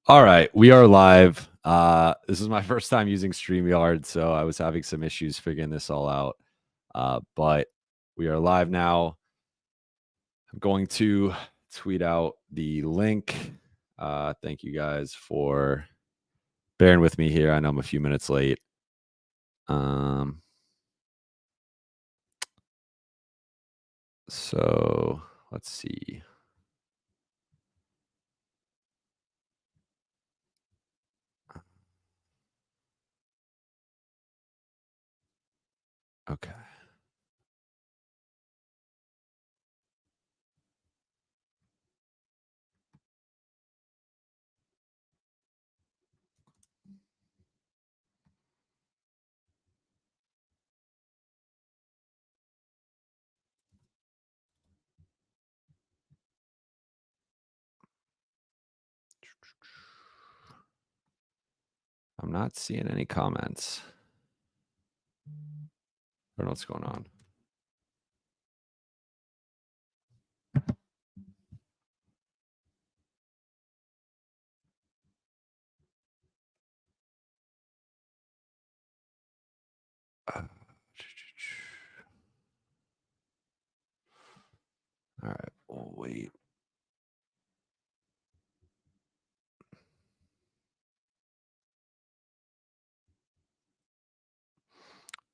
All right, we are live. This is my first time using StreamYard, so I was having some issues figuring this all out. But we are live now. I'm going to tweet out the link. Thank you guys for bearing with me here. I know I'm a few minutes late. So let's see. Okay. I'm not seeing any comments. I don't know what's going on. All right, we'll wait.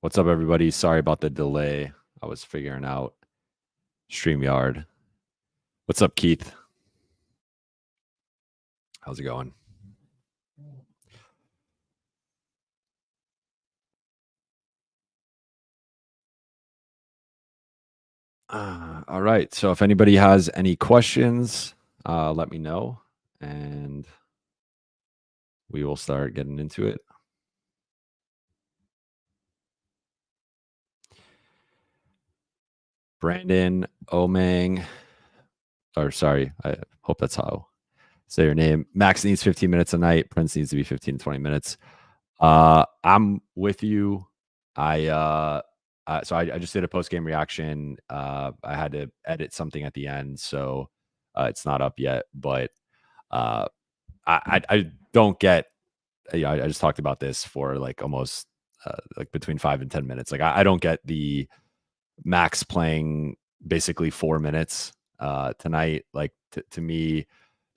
What's up, everybody? Sorry about the delay. I was figuring out StreamYard. What's up, Keith? How's it going? All right. So if anybody has any questions, let me know, and we will start getting into it. Brandon Omang, or sorry, I hope that's how say your name. Max needs 15 minutes a night. Prince needs to be 15 to 20 minutes. I'm with you. I just did a post game reaction. I had to edit something at the end, so it's not up yet. But I don't get. I just talked about this for like almost like between 5 and 10 minutes. Like I don't get the Max playing basically 4 minutes tonight. Like to me,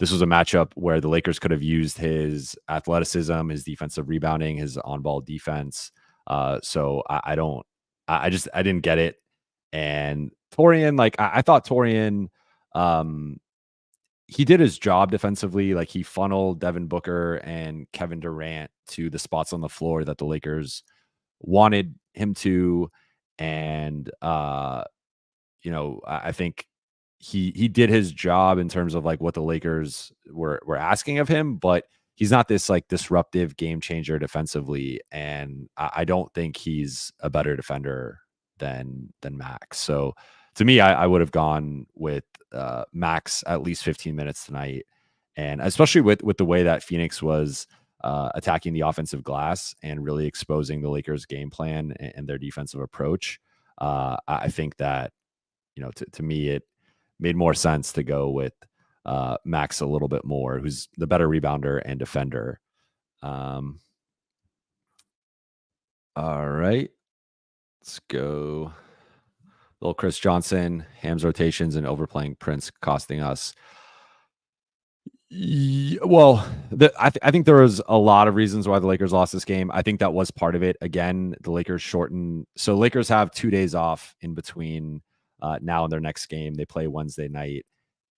this was a matchup where the Lakers could have used his athleticism, his defensive rebounding, his on-ball defense. So I didn't get it. And Torian, like I thought Torian, he did his job defensively. Like he funneled Devin Booker and Kevin Durant to the spots on the floor that the Lakers wanted him to. And I think he did his job in terms of like what the Lakers were asking of him, but he's not this like disruptive game changer defensively. And I don't think he's a better defender than Max. So to me, I would have gone with Max at least 15 minutes tonight. And especially with the way that Phoenix was attacking the offensive glass and really exposing the Lakers' game plan and their defensive approach. I think that, to me, it made more sense to go with Max a little bit more, who's the better rebounder and defender. All right, let's go. Little Chris Johnson, Ham's rotations and overplaying Prince costing us. Well, I think there was a lot of reasons why the Lakers lost this game. I think that was part of it. Again, the Lakers shortened. So Lakers have 2 days off in between now and their next game. They play Wednesday night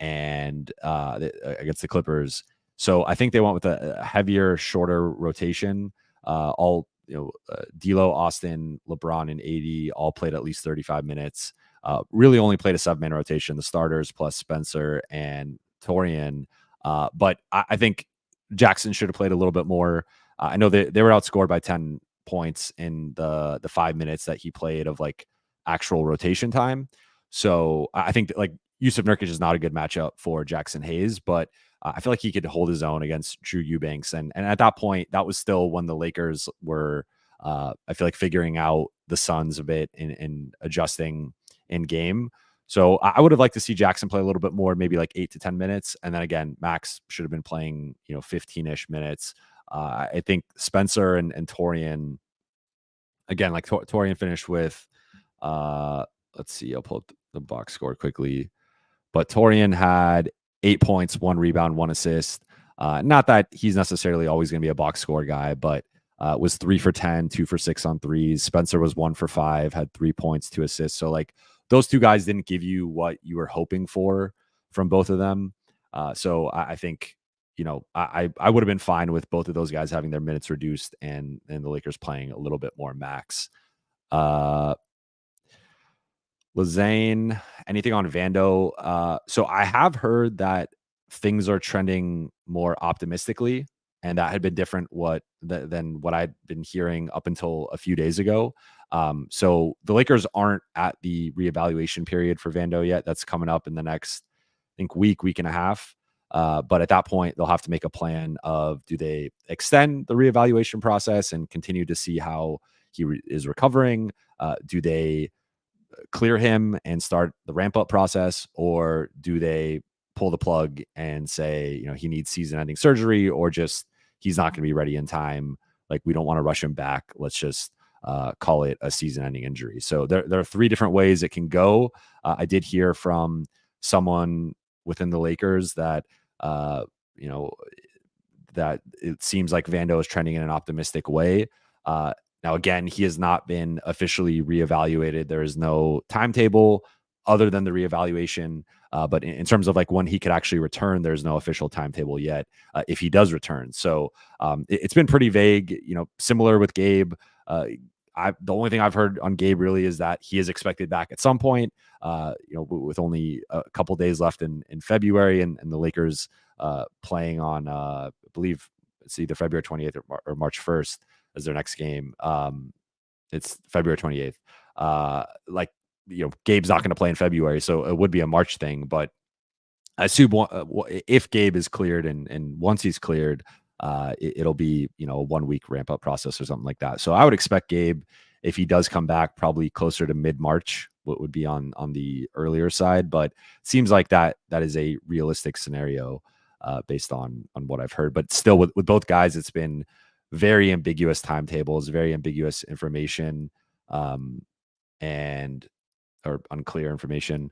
and against the Clippers. So I think they went with a heavier, shorter rotation. D'Lo, Austin, LeBron, and AD all played at least 35 minutes. Really only played a 7-man rotation. The starters plus Spencer and Torian. But I think Jackson should have played a little bit more. I know they were outscored by 10 points in the 5 minutes that he played of like actual rotation time. So I think that, like, Yusuf Nurkic is not a good matchup for Jackson Hayes, but I feel like he could hold his own against Drew Eubanks. And at that point, that was still when the Lakers were, I feel like, figuring out the Suns a bit and adjusting in game. So I would have liked to see Jackson play a little bit more, maybe like 8 to 10 minutes. And then again, Max should have been playing, 15-ish minutes. I think Spencer and Torian, again, like Torian finished with, uh, let's see, I'll pull up the box score quickly. But Torian had 8 points, 1 rebound, 1 assist. Not that he's necessarily always going to be a box score guy, but was 3 for 10, 2 for 6 on threes. Spencer was 1 for 5, had 3 points, 2 assists. So like those two guys didn't give you what you were hoping for from both of them. So I think, I would have been fine with both of those guys having their minutes reduced and the Lakers playing a little bit more max. Uh, Lazane, anything on Vando? So I have heard that things are trending more optimistically, and that had been different than what I'd been hearing up until a few days ago. So the Lakers aren't at the reevaluation period for Vando yet. That's coming up in the next, I think, week and a half. But at that point, they'll have to make a plan of, do they extend the reevaluation process and continue to see how he is recovering? Do they clear him and start the ramp up process, or do they pull the plug and say, he needs season ending surgery, or just he's not going to be ready in time? Like, we don't want to rush him back. Let's just call it a season ending injury. So there are 3 different ways it can go. I did hear from someone within the Lakers that, you know, that it seems like Vando is trending in an optimistic way. Now, again, he has not been officially reevaluated. There is no timetable other than the reevaluation. But in terms of like when he could actually return, there's no official timetable yet if he does return. So it's been pretty vague, similar with Gabe. The only thing I've heard on Gabe really is that he is expected back at some point, with only a couple days left in February, and the Lakers playing on, I believe it's either February 28th or March 1st as their next game. It's February 28th. Gabe's not going to play in February, so it would be a March thing. But I assume if Gabe is cleared and once he's cleared, it'll be, a 1 week ramp up process or something like that. So I would expect Gabe, if he does come back, probably closer to mid-March, what would be on the earlier side. But it seems like that is a realistic scenario based on what I've heard. But still, with both guys, it's been very ambiguous timetables, very ambiguous information, and or unclear information.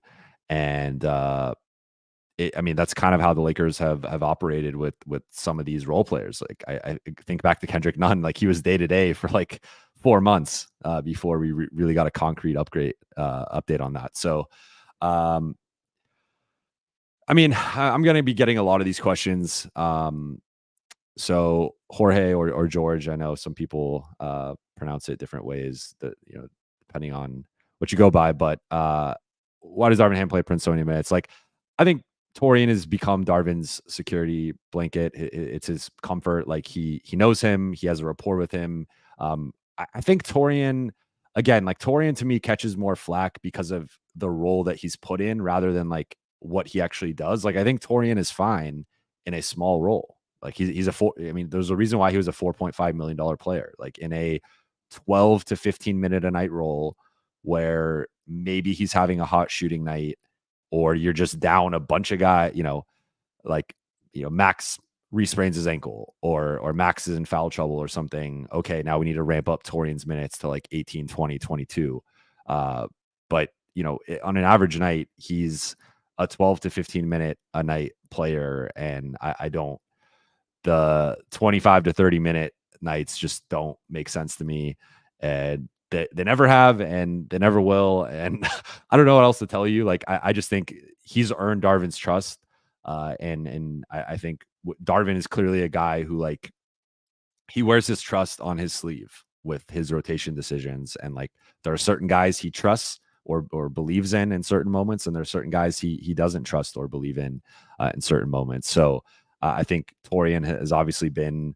And that's kind of how the Lakers have operated with some of these role players. Like I think back to Kendrick Nunn, like he was day to day for like 4 months before we really got a concrete update on that. So, I'm going to be getting a lot of these questions. So Jorge or George, I know some people pronounce it different ways, that depending on what you go by. But why does Darvin Ham play Prince so many minutes? Like, I think Torian has become Darvin's security blanket. It's his comfort. Like he knows him. He has a rapport with him. I think Torian, again, like Torian to me catches more flack because of the role that he's put in rather than like what he actually does. Like I think Torian is fine in a small role. Like there's a reason why he was a $4.5 million player. Like in a 12 to 15 minute a night role where maybe he's having a hot shooting night, or you're just down a bunch of guys, Max re-sprains his ankle, or Max is in foul trouble or something. Okay, now we need to ramp up Torian's minutes to like 18, 20, 22. But, on an average night, he's a 12 to 15 minute a night player. And I don't, the 25 to 30 minute nights just don't make sense to me. And they never have, and they never will. And I don't know what else to tell you. Like, I just think he's earned Darvin's trust. And I think Darvin is clearly a guy who, like, he wears his trust on his sleeve with his rotation decisions. And like, there are certain guys he trusts or believes in certain moments, and there are certain guys he doesn't trust or believe in certain moments. So I think Torian has obviously been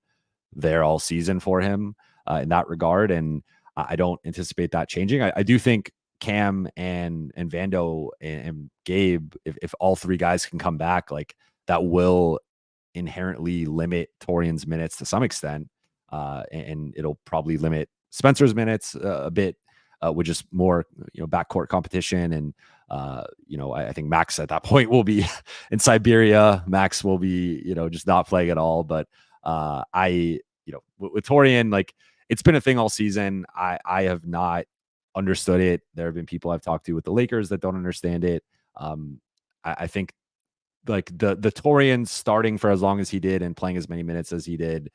there all season for him in that regard. And I don't anticipate that changing. I do think Cam and Vando and Gabe, if all 3 guys can come back, like that will inherently limit Torian's minutes to some extent. And it'll probably limit Spencer's minutes a bit with just more, backcourt competition and I think Max at that point will be in Siberia. Max will be, just not playing at all. But with Torian, like it's been a thing all season. I have not understood it. There have been people I've talked to with the Lakers that don't understand it. I think like the Torian starting for as long as he did and playing as many minutes as he did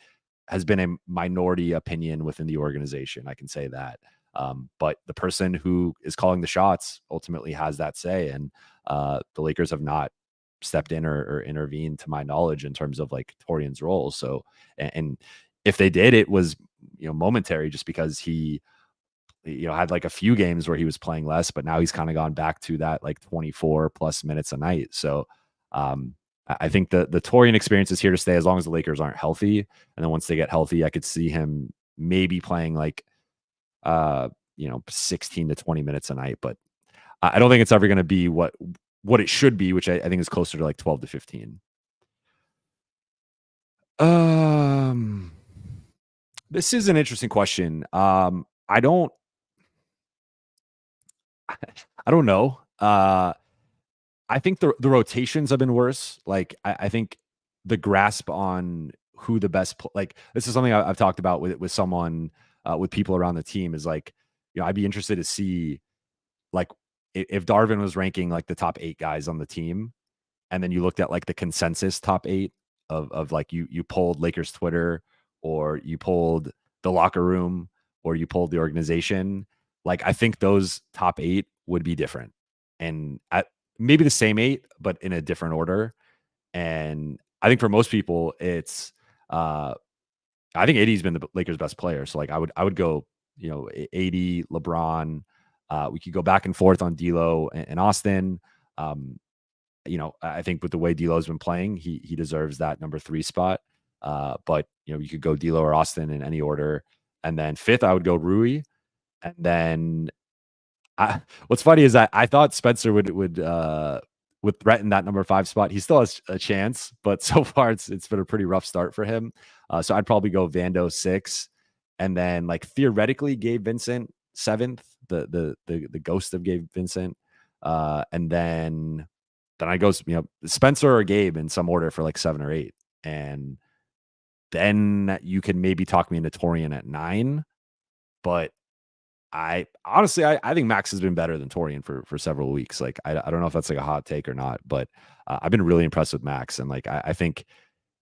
has been a minority opinion within the organization. I can say that. But the person who is calling the shots ultimately has that say. And the Lakers have not stepped in or intervened to my knowledge in terms of like Torian's role. So, and if they did, it was, momentary just because he, had like a few games where he was playing less, but now he's kind of gone back to that like 24 plus minutes a night. So, I think the Torian experience is here to stay as long as the Lakers aren't healthy. And then once they get healthy, I could see him maybe playing like 16 to 20 minutes a night. But I don't think it's ever going to be what it should be, which I think is closer to like 12 to 15. This is an interesting question. I don't know. I think the rotations have been worse. Like I think the grasp on who the best like this is something I've talked about with someone with people around the team is like, I'd be interested to see like if Darvin was ranking like the top 8 guys on the team, and then you looked at like the consensus top 8 of like you pulled Lakers Twitter, or you pulled the locker room, or you pulled the organization. Like I think those top 8 would be different, and at maybe the same 8 but in a different order. And I think for most people it's I think AD's been the Lakers best player. So like I would go, AD, LeBron. We could go back and forth on D'Lo and Austin. I think with the way D'Lo's been playing, he deserves that number 3 spot. But you could go D'Lo or Austin in any order. And then 5th, I would go Rui. And then what's funny is that I thought Spencer would threaten that number 5 spot. He still has a chance, but so far it's been a pretty rough start for him. So I'd probably go Vando 6, and then like theoretically Gabe Vincent 7th, the ghost of Gabe Vincent, and then I go Spencer or Gabe in some order for like 7 or 8, and then you can maybe talk me into Torian at 9, but I honestly, I think Max has been better than Torian for several weeks. Like, I don't know if that's like a hot take or not, but I've been really impressed with Max. And like, I think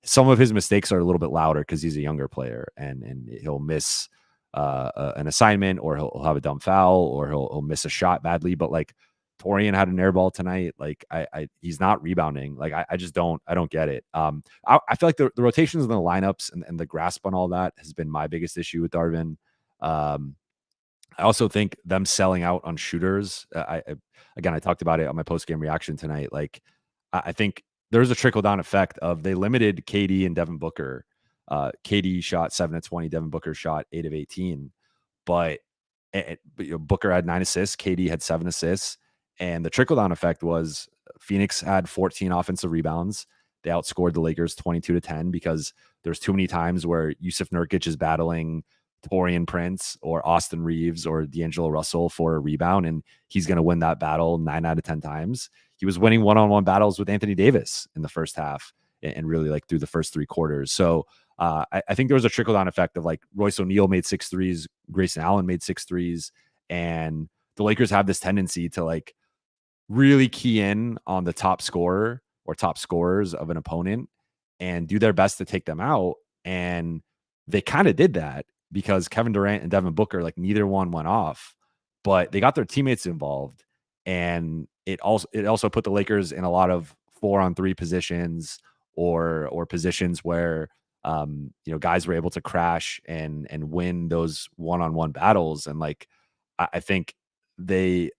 some of his mistakes are a little bit louder because he's a younger player, and he'll miss an assignment, or he'll have a dumb foul, or he'll miss a shot badly. But like Torian had an air ball tonight. Like he's not rebounding. Like I don't get it. I feel like the rotations in the lineups and the grasp on all that has been my biggest issue with Darvin. I also think them selling out on shooters. I talked about it on my post game reaction tonight. Like, I think there's a trickle down effect of they limited KD and Devin Booker. KD shot 7 of 20. Devin Booker shot 8 of 18. But Booker had 9 assists. KD had 7 assists. And the trickle down effect was Phoenix had 14 offensive rebounds. They outscored the Lakers 22 to 10 because there's too many times where Yusuf Nurkic is battling Torrance Prince or Austin Reeves or D'Angelo Russell for a rebound, and he's going to win that battle 9 out of 10 times. He was winning one-on-one battles with Anthony Davis in the first half and really like through the first 3 quarters. So I think there was a trickle-down effect of like Royce O'Neal made 6 threes, Grayson Allen made 6 threes, and the Lakers have this tendency to like really key in on the top scorer or top scorers of an opponent and do their best to take them out. And they kind of did that because Kevin Durant and Devin Booker, like neither one went off, but they got their teammates involved. And it also put the Lakers in a lot of 4-on-3 positions or positions where, guys were able to crash and win those one-on-one battles. And like, I think they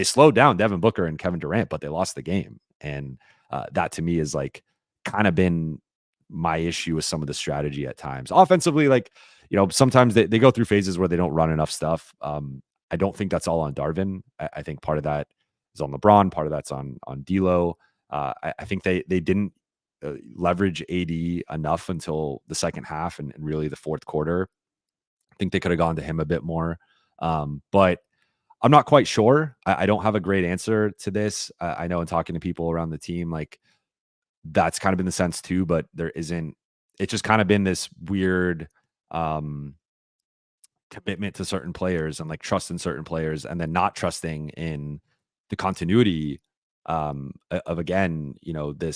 slowed down Devin Booker and Kevin Durant, but they lost the game. And that to me is like kind of been my issue with some of the strategy at times. Offensively, like, sometimes they go through phases where they don't run enough stuff. I don't think that's all on Darvin. I think part of that is on LeBron. Part of that's on D'Lo. I think they didn't leverage AD enough until the second half and really the fourth quarter. I think they could have gone to him a bit more. But I'm not quite sure. I don't have a great answer to this. I know in talking to people around the team, like that's kind of been the sense too, but there isn't. It's just kind of been this weird um, commitment to certain players and like trust in certain players, and then not trusting in the continuity of again, the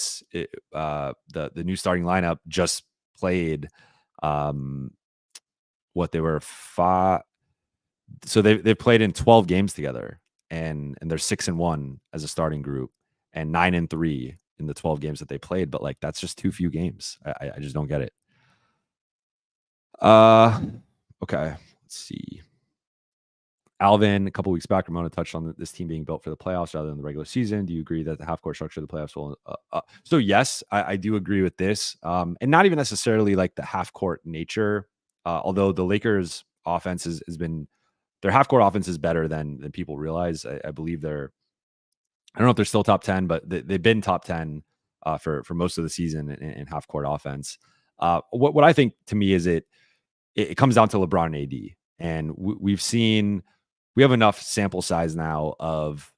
new starting lineup just played um, what they were five. So they've played in 12 games together, and they're 6-1 as a starting group, and 9-3 in the 12 games that they played. But like that's just too few games. I just don't get it. Uh, okay. Let's see. Alvin, a couple weeks back, Ramona touched on this team being built for the playoffs rather than the regular season. Do you agree that the half court structure of the playoffs will? So yes, I do agree with this, and not even necessarily like the half court nature. Although the Lakers' offense has been their half court offense is better than people realize. I believe they're. I don't know if they're still top 10, but they've been top 10 for most of the season in half court offense. What I think to me is it comes down to LeBron and AD, and we have enough sample size now of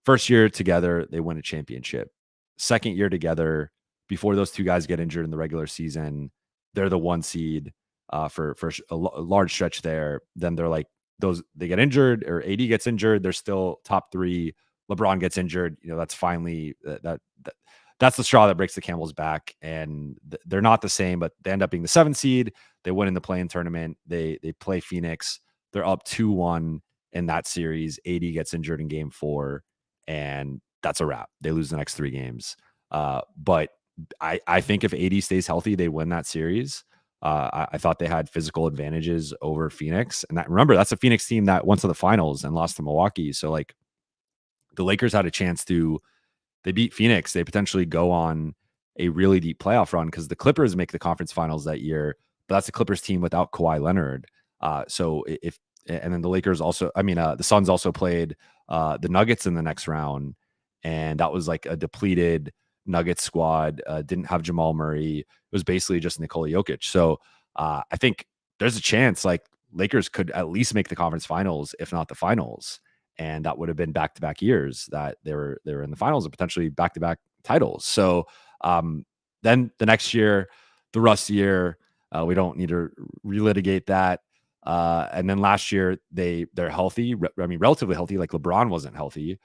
first year together, they win a championship. Second year together, before those two guys get injured in the regular season, they're the one seed for a large stretch there. Then they're like they get injured or AD gets injured, they're still top three. LeBron gets injured, that's finally that's the straw that breaks the camel's back, and they're not the same, but they end up being the 7th seed. They win in the play-in tournament. They play Phoenix. They're up 2-1 in that series. AD gets injured in game 4, and that's a wrap. They lose the next 3 games. But I think if AD stays healthy, they win that series. I thought they had physical advantages over Phoenix, and remember that's a Phoenix team that went to the finals and lost to Milwaukee. So like the Lakers had a chance to. They beat Phoenix. They potentially go on a really deep playoff run because the Clippers make the conference finals that year, but that's the Clippers team without Kawhi Leonard. So if and then the Lakers also, the Suns also played the Nuggets in the next round, and that was like a depleted Nuggets squad. Didn't have Jamal Murray. It was basically just Nikola Jokic. So I think there's a chance like Lakers could at least make the conference finals, if not the finals, and that would have been back-to-back years that they were in the finals and potentially back-to-back titles. So then the next year, the Russ year, we don't need to relitigate that. And then last year they're healthy. Relatively healthy. Like LeBron wasn't healthy,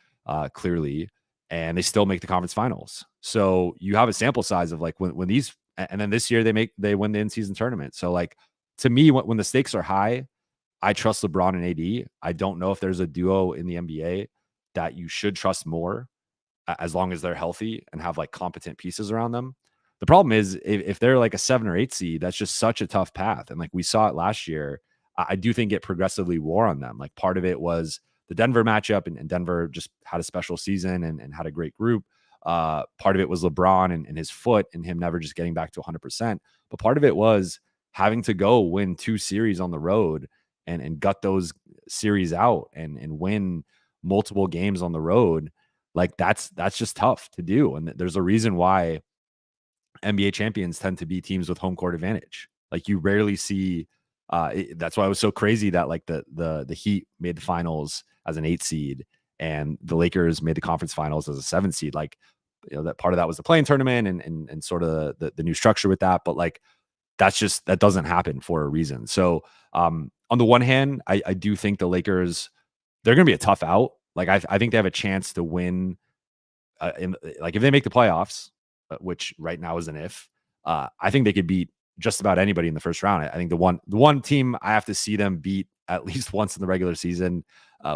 clearly, and they still make the conference finals. So you have a sample size of like when these, and then this year they win the in-season tournament. So like to me, when the stakes are high, I trust LeBron and AD. I don't know if there's a duo in the NBA that you should trust more as long as they're healthy and have like competent pieces around them. The problem is if they're like a 7 or 8 seed, that's just such a tough path. And like we saw it last year, I do think it progressively wore on them. Like part of it was the Denver matchup, and Denver just had a special season and had a great group. Part of it was LeBron and his foot and him never just getting back to 100%. But part of it was having to go win 2 series on the road and gut those series out and win multiple games on the road. Like that's just tough to do. And there's a reason why NBA champions tend to be teams with home court advantage. Like you rarely see that's why it was so crazy that like the Heat made the finals as an 8 seed and the Lakers made the conference finals as a 7 seed. Like, that part of that was the play-in tournament and sort of the new structure with that. But like that doesn't happen for a reason. So on the one hand, I do think the Lakers, they're going to be a tough out. Like I think they have a chance to win like if they make the playoffs, which right now is an if. I think they could beat just about anybody in the first round. I think the one team I have to see them beat at least once in the regular season,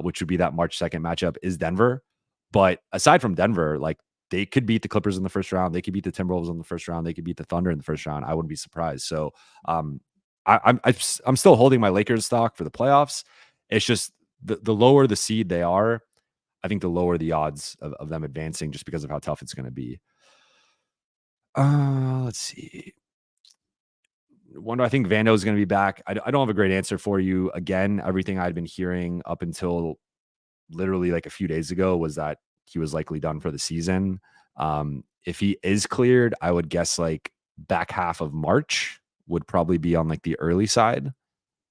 which would be that March 2nd matchup, is Denver. But aside from Denver, like they could beat the Clippers in the first round. They could beat the Timberwolves in the first round. They could beat the Thunder in the first round. I wouldn't be surprised. So I'm still holding my Lakers stock for the playoffs. It's just the lower the seed they are, I think the lower the odds of them advancing just because of how tough it's going to be. Let's see. I think Vando is going to be back. I don't have a great answer for you. Again, everything I'd been hearing up until literally like a few days ago was that he was likely done for the season. If he is cleared, I would guess like back half of March would probably be on like the early side.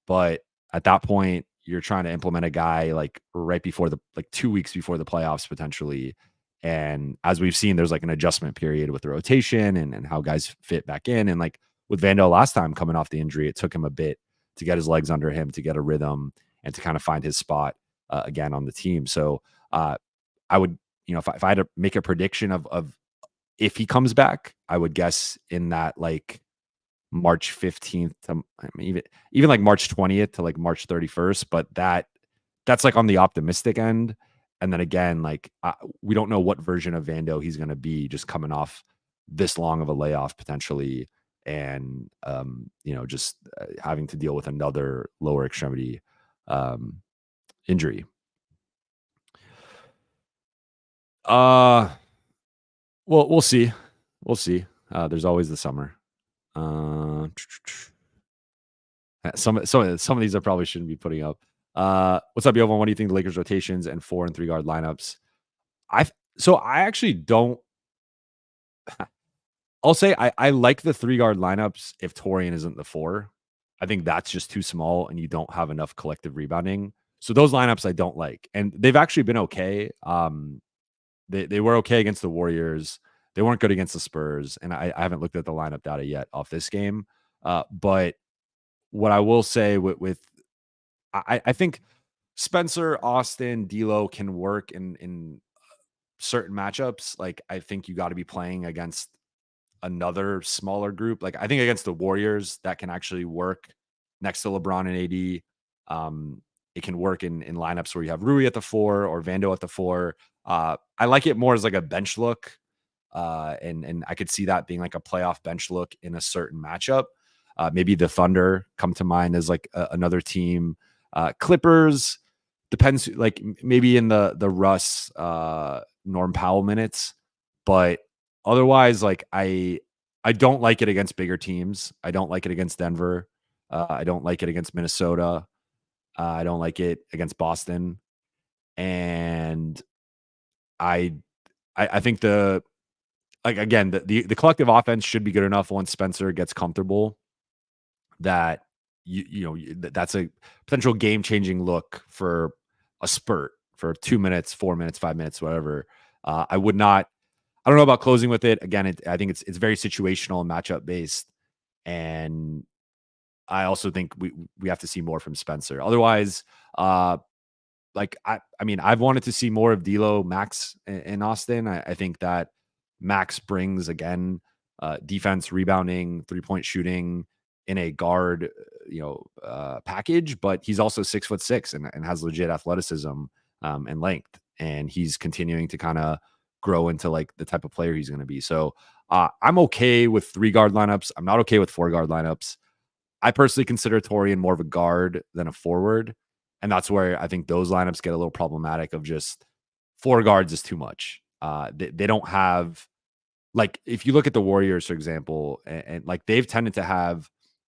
But at that point, you're trying to implement a guy like right before the like 2 weeks before the playoffs potentially. And as we've seen, there's like an adjustment period with the rotation and how guys fit back in. And like with Vando last time coming off the injury, it took him a bit to get his legs under him, to get a rhythm, and to kind of find his spot again on the team. So I would, if I had to make a prediction of if he comes back, I would guess in that like March 15th to I mean, even like March 20th to like March 31st, but that's like on the optimistic end. And then again, like we don't know what version of Vando he's going to be just coming off this long of a layoff potentially, and just having to deal with another lower extremity um, injury. Uh, well, we'll see. We'll see. There's always the summer. Uh, some of these I probably shouldn't be putting up. What's up, Yovan? What do you think the Lakers rotations and 4 and 3 guard lineups? I actually don't. I'll say I like the 3 guard lineups if Torian isn't the 4. I think that's just too small and you don't have enough collective rebounding. So those lineups I don't like, and they've actually been okay. They were okay against the Warriors. They weren't good against the Spurs, and I haven't looked at the lineup data yet off this game. But what I will say with I think Spencer, Austin, D'Lo can work in certain matchups. Like I think you got to be playing against another smaller group. Like I think against the Warriors that can actually work next to LeBron and AD. It can work in lineups where you have Rui at the 4 or Vando at the 4. I like it more as like a bench look. And I could see that being like a playoff bench look in a certain matchup. Maybe the Thunder come to mind as like another team. Clippers depends, like maybe in the Russ Norm Powell minutes, but otherwise, like I don't like it against bigger teams. I don't like it against Denver. I don't like it against Minnesota. I don't like it against Boston, and I I think the like again the collective offense should be good enough once Spencer gets comfortable that that's a potential game changing look for a spurt for 2 minutes, 4 minutes, 5 minutes, whatever. I would not. I don't know about closing with it. Again, I think it's very situational and matchup based, and I also think we have to see more from Spencer. Otherwise, like I mean, I've wanted to see more of D'Lo, Max, in Austin. I think that Max brings again defense, rebounding, 3-point shooting in a guard, package. But he's also 6'6" and has legit athleticism and length, and he's continuing to kind of grow into like the type of player he's going to be. So I'm okay with 3 guard lineups. I'm not okay with 4 guard lineups. I personally consider Torian more of a guard than a forward. And that's where I think those lineups get a little problematic of just 4 guards is too much. They don't have, like, if you look at the Warriors, for example, and like they've tended to have,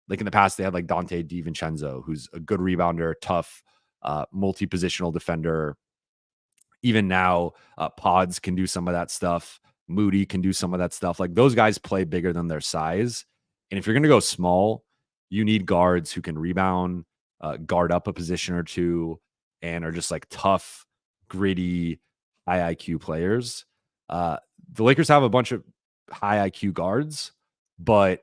like in the past, they had like Dante DiVincenzo, who's a good rebounder, tough, multi-positional defender. Even now, Pods can do some of that stuff. Moody can do some of that stuff. Like those guys play bigger than their size. And if you're going to go small, you need guards who can rebound, guard up a position or two, and are just like tough, gritty, high IQ players. The Lakers have a bunch of high IQ guards, but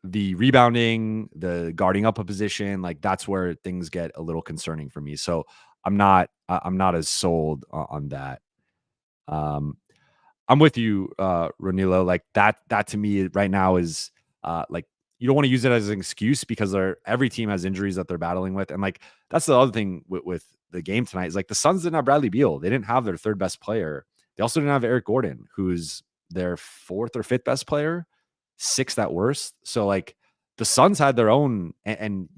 the rebounding, the guarding up a position, like that's where things get a little concerning for me. So I'm not as sold on that. Um, I'm with you, Ronilo. Like that to me right now is like you don't want to use it as an excuse because every team has injuries that they're battling with, and like that's the other thing with the game tonight is like the Suns didn't have Bradley Beal, they didn't have their 3rd best player, they also didn't have Eric Gordon, who's their 4th or 5th best player, 6th at worst. So like the Suns had their own, and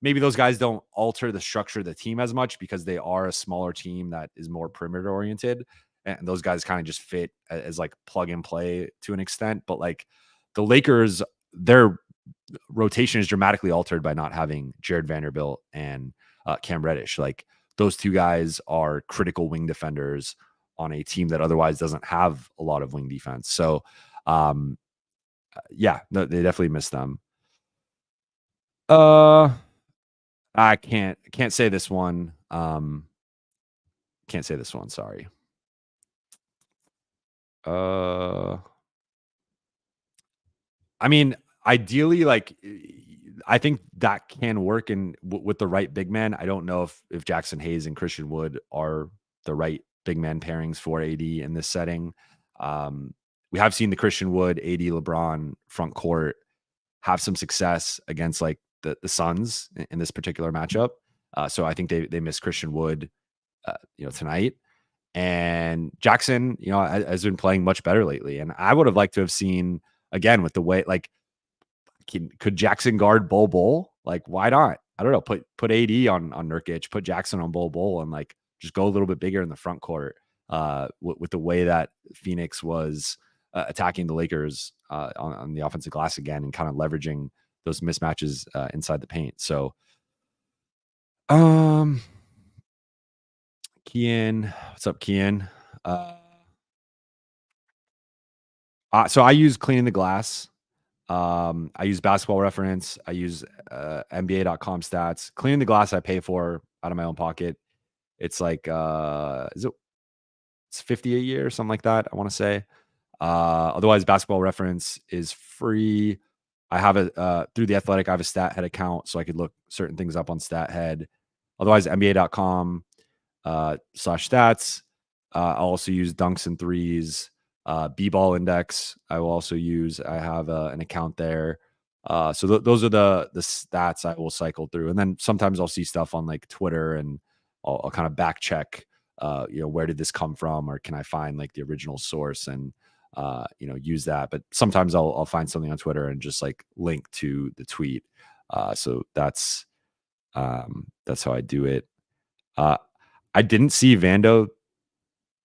maybe those guys don't alter the structure of the team as much because they are a smaller team that is more perimeter oriented. And those guys kind of just fit as like plug and play to an extent. But like the Lakers, their rotation is dramatically altered by not having Jared Vanderbilt and Cam Reddish. Like those 2 guys are critical wing defenders on a team that otherwise doesn't have a lot of wing defense. So, yeah, no, they definitely miss them. Uh, I can't say this one. Can't say this one. Sorry. Uh, I mean, ideally, like I think that can work in with the right big man. I don't know if Jackson Hayes and Christian Wood are the right big man pairings for AD in this setting. We have seen the Christian Wood, AD, LeBron front court have some success against like the Suns in this particular matchup. So I think they miss Christian Wood, tonight. And Jackson, has been playing much better lately. And I would have liked to have seen again with the way like could Jackson guard Bol? Like, why not? I don't know. Put AD on Nurkic, put Jackson on Bol, and like just go a little bit bigger in the front court. With the way that Phoenix was attacking the Lakers on the offensive glass again, and kind of leveraging those mismatches inside the paint. So, um, Kian, what's up, Kian? Uh, so I use cleaning the glass. I use basketball reference. I use NBA.com stats. Cleaning the glass I pay for out of my own pocket. It's like it's 50 a year or something like that, I want to say. Otherwise, basketball reference is free. I have a through the Athletic, I have a stat head account, so I could look certain things up on stat head. Otherwise, NBA.com slash stats. I'll also use dunks and threes. B-ball index. I will also use. I have an account there. So those are the stats I will cycle through, and then sometimes I'll see stuff on like Twitter, and I'll kind of back check. Where did this come from, or can I find like the original source and use that? But sometimes I'll find something on Twitter and just like link to the tweet. So that's how I do it. I didn't see Vando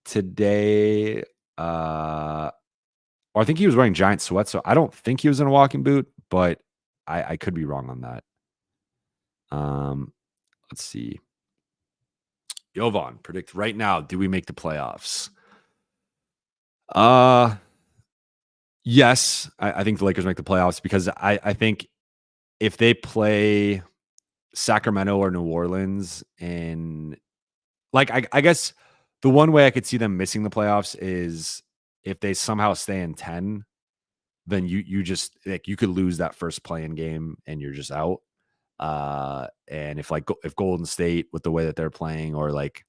today. Or I think he was wearing giant sweats, so I don't think he was in a walking boot, but I could be wrong on that. Let's see. Jovan, predict right now. Do we make the playoffs? Yes, I think the Lakers make the playoffs because I think if they play Sacramento or New Orleans in like I guess the one way I could see them missing the playoffs is if they somehow stay in 10, then you just like you could lose that first play-in game and you're just out. And if Golden State with the way that they're playing, or like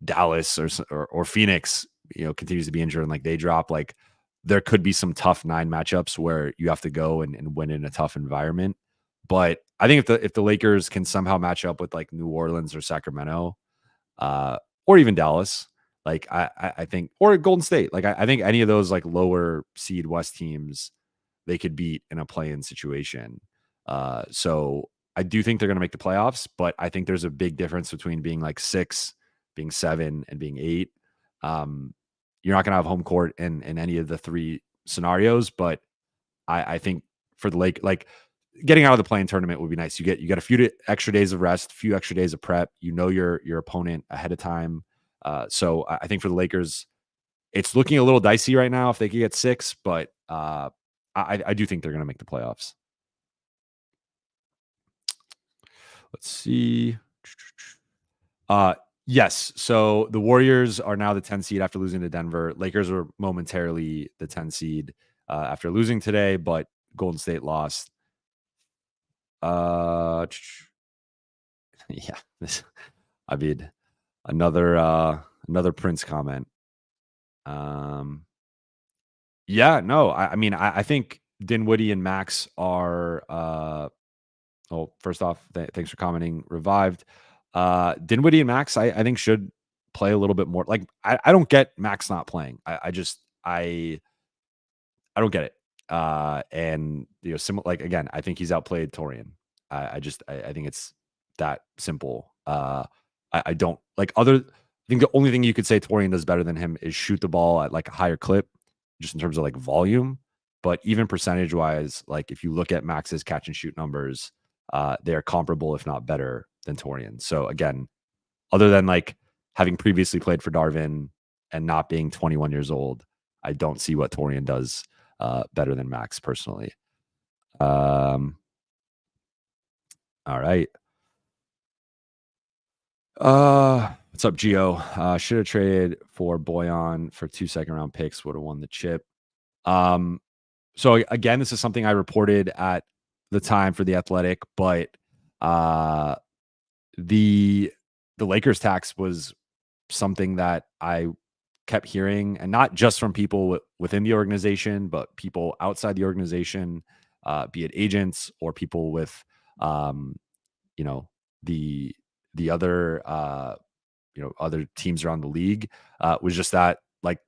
Dallas or Phoenix, continues to be injured and like they drop, like there could be some tough 9 matchups where you have to go and win in a tough environment. But I think if the Lakers can somehow match up with like New Orleans or Sacramento, or even Dallas, like I think, or Golden State, like I think any of those like lower seed West teams, they could beat in a play-in situation. So I do think they're going to make the playoffs, but I think there's a big difference between being like 6, being 7, and being 8. You're not going to have home court in any of the 3 scenarios, but I think for the Lake, like getting out of the play-in tournament would be nice. You get a few extra days of rest, a few extra days of prep. Your opponent ahead of time. So I think for the Lakers, it's looking a little dicey right now if they could get 6, but I do think they're going to make the playoffs. Let's see. Yes. So the Warriors are now the 10 seed after losing to Denver. Lakers were momentarily the 10 seed after losing today, but Golden State lost. Yeah. I mean, another Prince comment. Yeah, no, I mean, I think Dinwiddie and Max are well, first off, thanks for commenting. Revived. Dinwiddie and Max, I think should play a little bit more. Like, I don't get Max not playing. I don't get it. And like again, I think he's outplayed Torian. I think it's that simple. I don't like other. I think the only thing you could say Torian does better than him is shoot the ball at like a higher clip, just in terms of like volume. But even percentage wise, like if you look at Max's catch and shoot numbers, they are comparable, if not better, than Torian. So again, other than like having previously played for Darvin and not being 21 years old, I don't see what Torian does better than Max personally. All right. What's up, Geo? Should have traded for Boyan for 2 second-round picks, would have won the chip. Um, so again, this is something I reported at the time for The Athletic, but, uh, the the Lakers tax was something that I kept hearing, and not just from people within the organization, but people outside the organization, be it agents or people with, um, you know, the other, other teams around the league, was just that, like,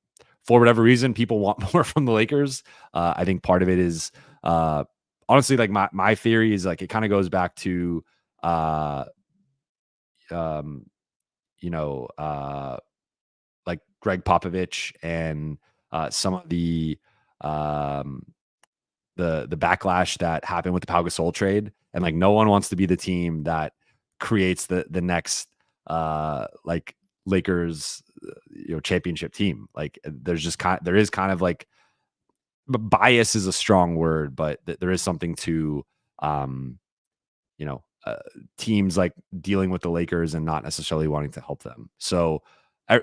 for whatever reason, people want more from the Lakers. I think part of it is, uh, honestly, like, my theory is, like, it kinda goes back to, uh, um, you know, uh like Greg Popovich and, some of um, the backlash that happened with the Pau Gasol trade, and, like, no one wants to be the team that creates the next, like, Lakers, championship team. Like, there is kind of like bias is a strong word, but there is something to, um, you know, teams like dealing with the Lakers and not necessarily wanting to help them. So,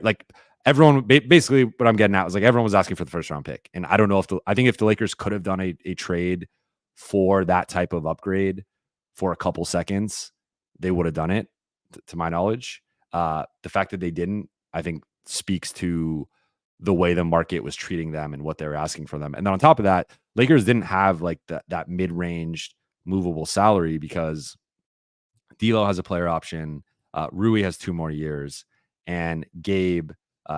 like everyone, basically, what I'm getting at was like everyone was asking for the first round pick, and I don't know I think if the Lakers could have done a trade for that type of upgrade for a couple seconds, they would have done it. To my knowledge, the fact that they didn't, I think, speaks to the way the market was treating them and what they were asking for them. And then on top of that, Lakers didn't have like that mid range movable salary because D'Lo has a player option. Rui has 2 more years, and Gabe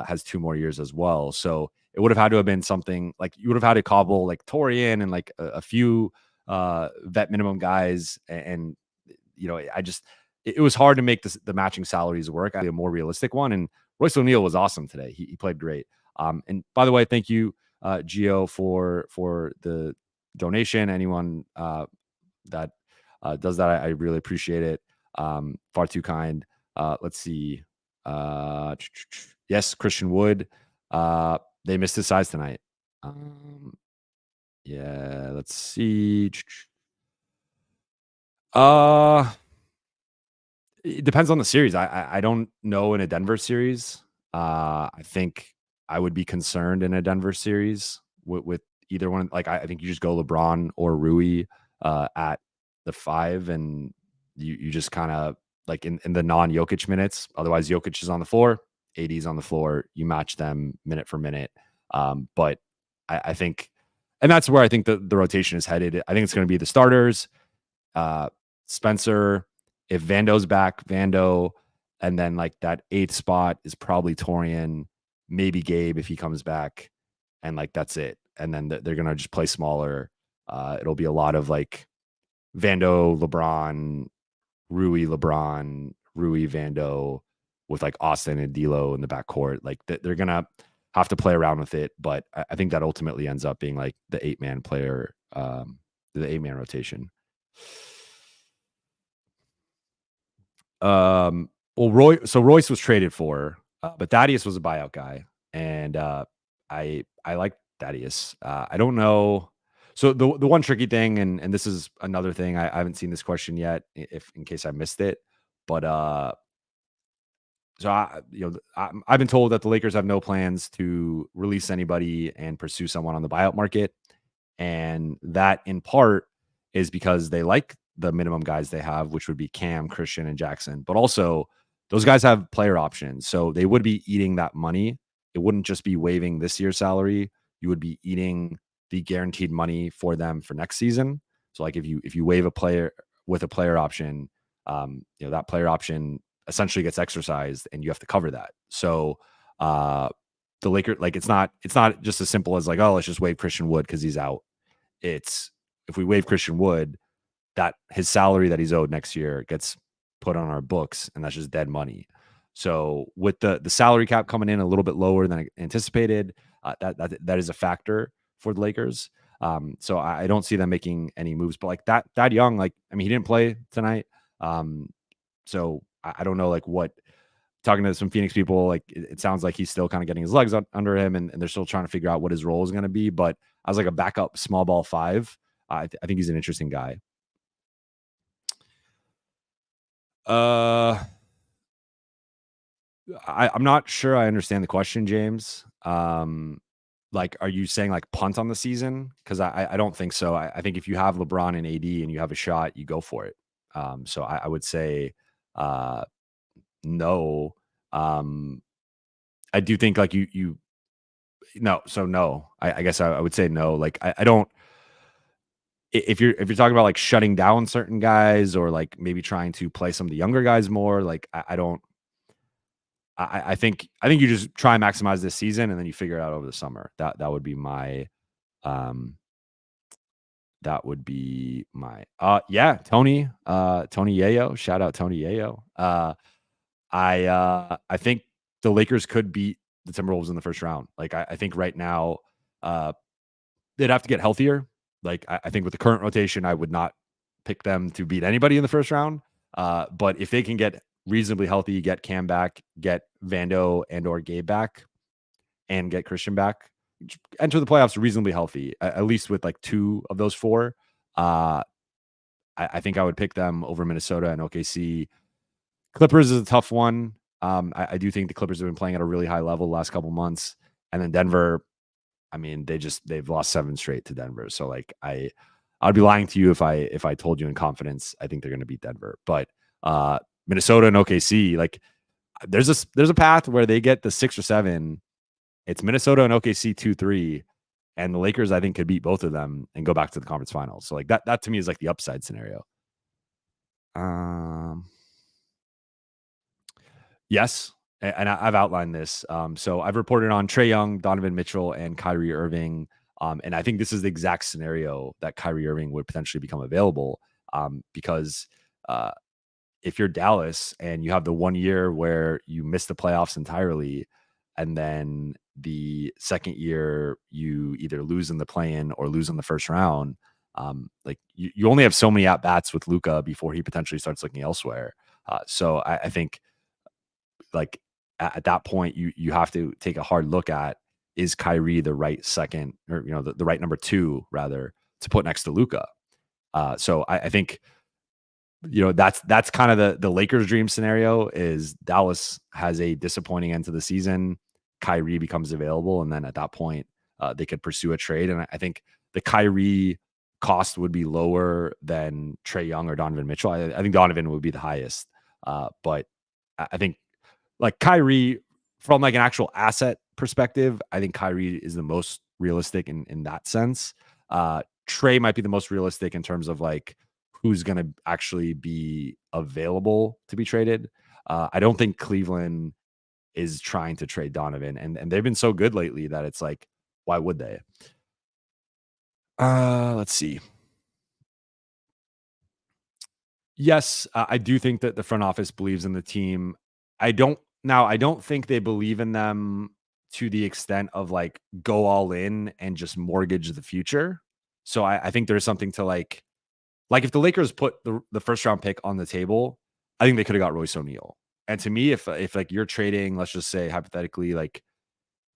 has 2 more years as well. So it would have had to have been something like you would have had to cobble like Torian and like a few vet minimum guys, and I just it was hard to make the matching salaries work. I had a more realistic one, and Royce O'Neal was awesome today. He played great. And by the way, thank you, Gio, for the donation. Anyone that does that, I really appreciate it. Far too kind. Let's see. Yes, Christian Wood. They missed his size tonight. Yeah, let's see. Uh, it depends on the series. I don't know in a Denver series. I think I would be concerned in a Denver series with either one. Like I think you just go LeBron or Rui at the 5, and you just kind of like in the non Jokic minutes. Otherwise, Jokic is on the floor, AD's on the floor. You match them minute for minute. But I think, and that's where I think the rotation is headed. I think it's going to be the starters, uh, Spencer. If Vando's back, Vando, and then like that 8th spot is probably Torian, maybe Gabe if he comes back, and like that's it. And then they're gonna just play smaller. It'll be a lot of like Vando, LeBron, Rui, Vando, with like Austin and D'Lo in the backcourt. Like they're gonna have to play around with it, but I think that ultimately ends up being like the 8-man player, the 8-man rotation. Well, Royce was traded for, but Thaddeus was a buyout guy, and I like Thaddeus. I don't know. So the one tricky thing, and this is another thing, I haven't seen this question yet, if in case I missed it, but so I've been told that the Lakers have no plans to release anybody and pursue someone on the buyout market. And that in part is because they like the minimum guys they have, which would be Cam, Christian, and Jackson. But also, those guys have player options. So they would be eating that money. It wouldn't just be waiving this year's salary. You would be eating the guaranteed money for them for next season. So like if you waive a player with a player option, that player option essentially gets exercised and you have to cover that. So the Lakers, like it's not just as simple as like, oh, let's just waive Christian Wood because he's out. It's if we waive Christian Wood, that his salary that he's owed next year gets put on our books, and that's just dead money. So with the salary cap coming in a little bit lower than anticipated, that is a factor for the Lakers. So I don't see them making any moves. But like that young, like I mean, he didn't play tonight. So I don't know like what talking to some Phoenix people, like it sounds like he's still kind of getting his legs under him, and they're still trying to figure out what his role is going to be. But as like a backup small ball 5, I think he's an interesting guy. Uh, I'm not sure I understand the question, James. Like, are you saying like punt on the season? Because I don't think so. I think if you have LeBron and AD and you have a shot, you go for it. So I would say uh, no. Um, I do think like you no. So no. I guess I would say no. Like I don't. If you're talking about like shutting down certain guys or like maybe trying to play some of the younger guys more, like I don't. I think you just try and maximize this season and then you figure it out over the summer. That would be my um yeah, Tony Yayo. Shout out Tony Yayo. I think the Lakers could beat the Timberwolves in the first round. Like I think right now, uh they'd have to get healthier. Like I think with the current rotation, I would not pick them to beat anybody in the first round. But if they can get reasonably healthy, get Cam back, get Vando and or Gabe back, and get Christian back, enter the playoffs reasonably healthy, at least with like two of those four. Uh, I think I would pick them over Minnesota and OKC. Clippers is a tough one. I do think the Clippers have been playing at a really high level the last couple months, and then Denver. I mean, they've lost 7 straight to Denver. So like I'd be lying to you if I told you in confidence I think they're going to beat Denver. But Minnesota and OKC, like there's a path where they get the 6 or 7. It's Minnesota and OKC 2-3, and the Lakers I think could beat both of them and go back to the conference finals. So like that to me is like the upside scenario. Um Yes, and I've outlined this. So I've reported on Trae Young, Donovan Mitchell, and Kyrie Irving. And I think this is the exact scenario that Kyrie Irving would potentially become available. Because uh, if you're Dallas and you have the 1 year where you miss the playoffs entirely, and then the second year you either lose in the play-in or lose in the first round, like you only have so many at bats with Luca before he potentially starts looking elsewhere. So I think like at that point you have to take a hard look at, is Kyrie the right second, or the right number two rather, to put next to Luca. So I think that's kind of the Lakers dream scenario, is Dallas has a disappointing end to the season, Kyrie becomes available, and then at that point they could pursue a trade. And I think the Kyrie cost would be lower than Trae Young or Donovan Mitchell. I think Donovan would be the highest, but I think like Kyrie, from like an actual asset perspective, I think Kyrie is the most realistic in that sense. Trey might be the most realistic in terms of like who's going to actually be available to be traded. I don't think Cleveland is trying to trade Donovan, and they've been so good lately that it's like, why would they? Let's see. Yes, I do think that the front office believes in the team. I don't think they believe in them to the extent of like go all in and just mortgage the future. So I think there's something to like if the Lakers put the first round pick on the table, I think they could have got Royce O'Neal. And to me, if like you're trading, let's just say hypothetically, like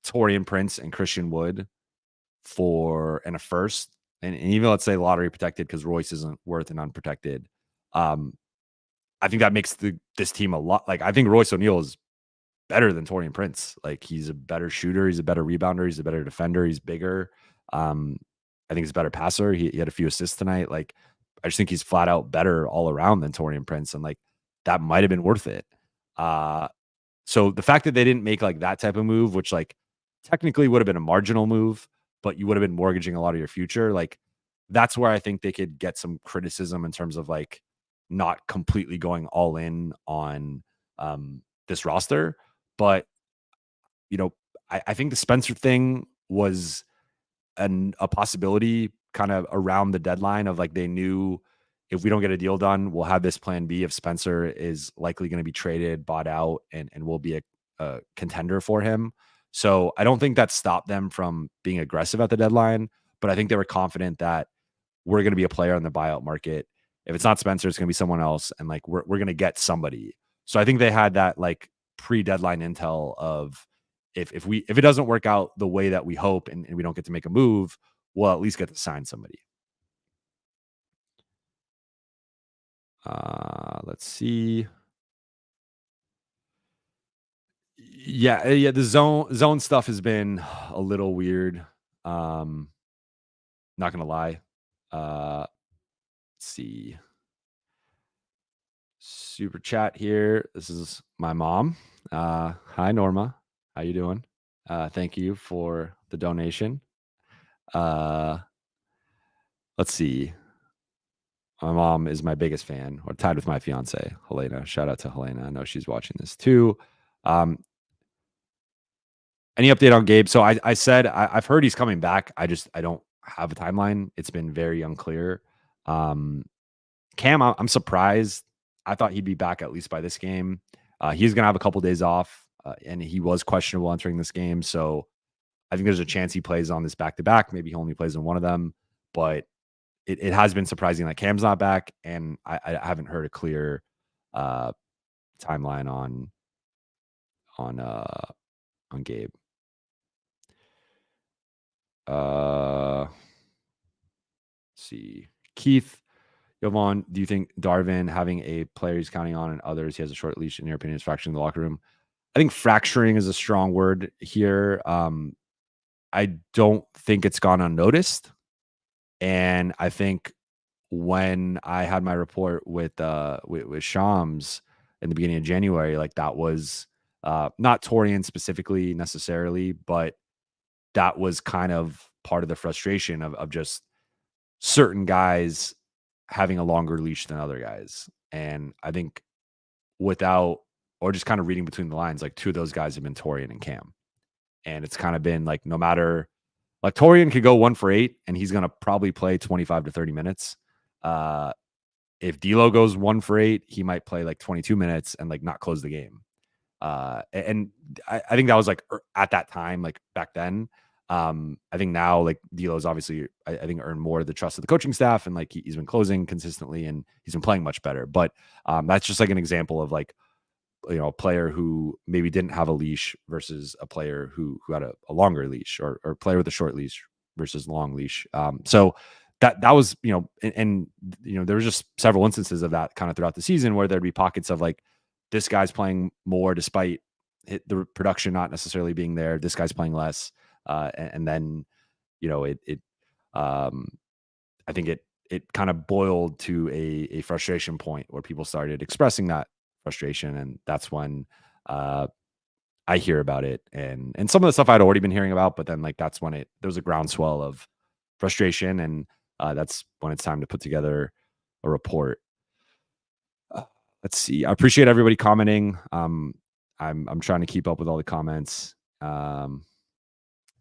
Torian Prince and Christian Wood for and a first, and even let's say lottery protected because Royce isn't worth an unprotected. Um, I think that makes this team a lot. Like I think Royce O'Neal is better than Torian Prince. Like he's a better shooter, he's a better rebounder, he's a better defender, he's bigger. Um, I think he's a better passer. He had a few assists tonight. Like I just think he's flat out better all around than Torian Prince, and like that might have been worth it. Uh, so the fact that they didn't make like that type of move, which like technically would have been a marginal move, but you would have been mortgaging a lot of your future, like that's where I think they could get some criticism in terms of like not completely going all in on this roster. But you know, I think the Spencer thing was a possibility kind of around the deadline of like they knew if we don't get a deal done, we'll have this plan B if Spencer is likely going to be traded, bought out, and will be a contender for him. So I don't think that stopped them from being aggressive at the deadline, but I think they were confident that we're going to be a player in the buyout market. If it's not Spencer, it's going to be someone else, and like we're going to get somebody. So I think they had that like pre-deadline intel of if it doesn't work out the way that we hope, and we don't get to make a move, we'll at least get to sign somebody. Let's see. Yeah, the zone stuff has been a little weird. Um, not gonna lie. Let's see. Super chat here. This is my mom. Hi Norma. How you doing? Thank you for the donation. Uh, let's see. My mom is my biggest fan, or tied with my fiance, Helena. Shout out to Helena. I know she's watching this too. Um, any update on Gabe? So I said I've heard he's coming back. I don't have a timeline. It's been very unclear. Um, Cam, I'm surprised. I thought he'd be back at least by this game. He's gonna have a couple days off, and he was questionable entering this game. So I think there's a chance he plays on this back to back. Maybe he only plays in one of them, but it has been surprising that Cam's not back, and I haven't heard a clear uh, timeline on uh, on Gabe. Let's see, Keith Yvonne, do you think Darvin having a player he's counting on and others he has a short leash in your opinion is fracturing the locker room? I think fracturing is a strong word here. I don't think it's gone unnoticed, and I think when I had my report with Shams in the beginning of January, like that was not Torian specifically necessarily, but that was kind of part of the frustration of just certain guys having a longer leash than other guys. And I think without or just kind of reading between the lines, like two of those guys have been Torian and Cam. And it's kind of been like no matter like Torian could go 1 for 8 and he's gonna probably play 25 to 30 minutes. If D'Lo goes 1 for 8, he might play like 22 minutes and like not close the game. And I think that was like at that time, like back then. I think now like D'Lo's obviously I think earned more of the trust of the coaching staff and like he's been closing consistently and he's been playing much better. But that's just like an example of like a player who maybe didn't have a leash versus a player who had a longer leash or a player with a short leash versus long leash. So that was, and there was just several instances of that kind of throughout the season where there'd be pockets of like, this guy's playing more despite the production not necessarily being there. This guy's playing less. And then, I think it kind of boiled to a frustration point where people started expressing that frustration. And that's when, I hear about it and some of the stuff I'd already been hearing about, but then like, that's when there was a groundswell of frustration. And that's when it's time to put together a report. Let's see. I appreciate everybody commenting. I'm trying to keep up with all the comments. Let's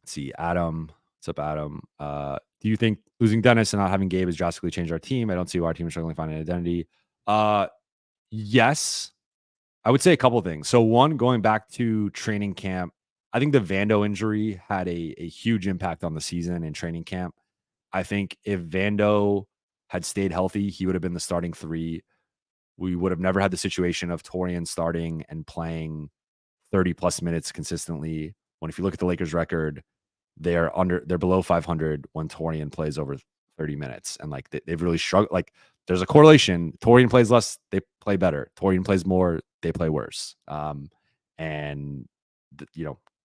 see. Adam, what's up, Adam? Do you think losing Dennis and not having Gabe has drastically changed our team? I don't see why our team is struggling to find an identity. Yes, I would say a couple of things. So one, going back to training camp, I think the Vando injury had a huge impact on the season in training camp. I think if Vando had stayed healthy, he would have been the starting 3. We would have never had the situation of Torian starting and playing 30 plus minutes consistently. When if you look at the Lakers record, they're below 500 when Torian plays over 30 minutes. And like they've really struggled. Like there's a correlation. Torian plays less, they play better. Torian plays more, they play worse. And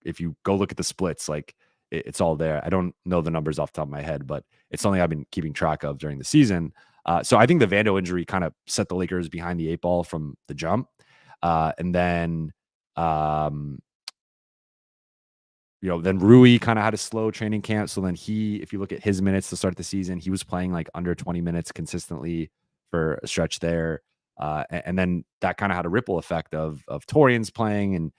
if you go look at the splits, like it's all there. I don't know the numbers off the top of my head, but it's something I've been keeping track of during the season. So I think the Vando injury kind of set the Lakers behind the 8 ball from the jump. And then, then Rui kind of had a slow training camp. So then if you look at his minutes to start the season, he was playing like under 20 minutes consistently for a stretch there. And then that kind of had a ripple effect of Torian's playing and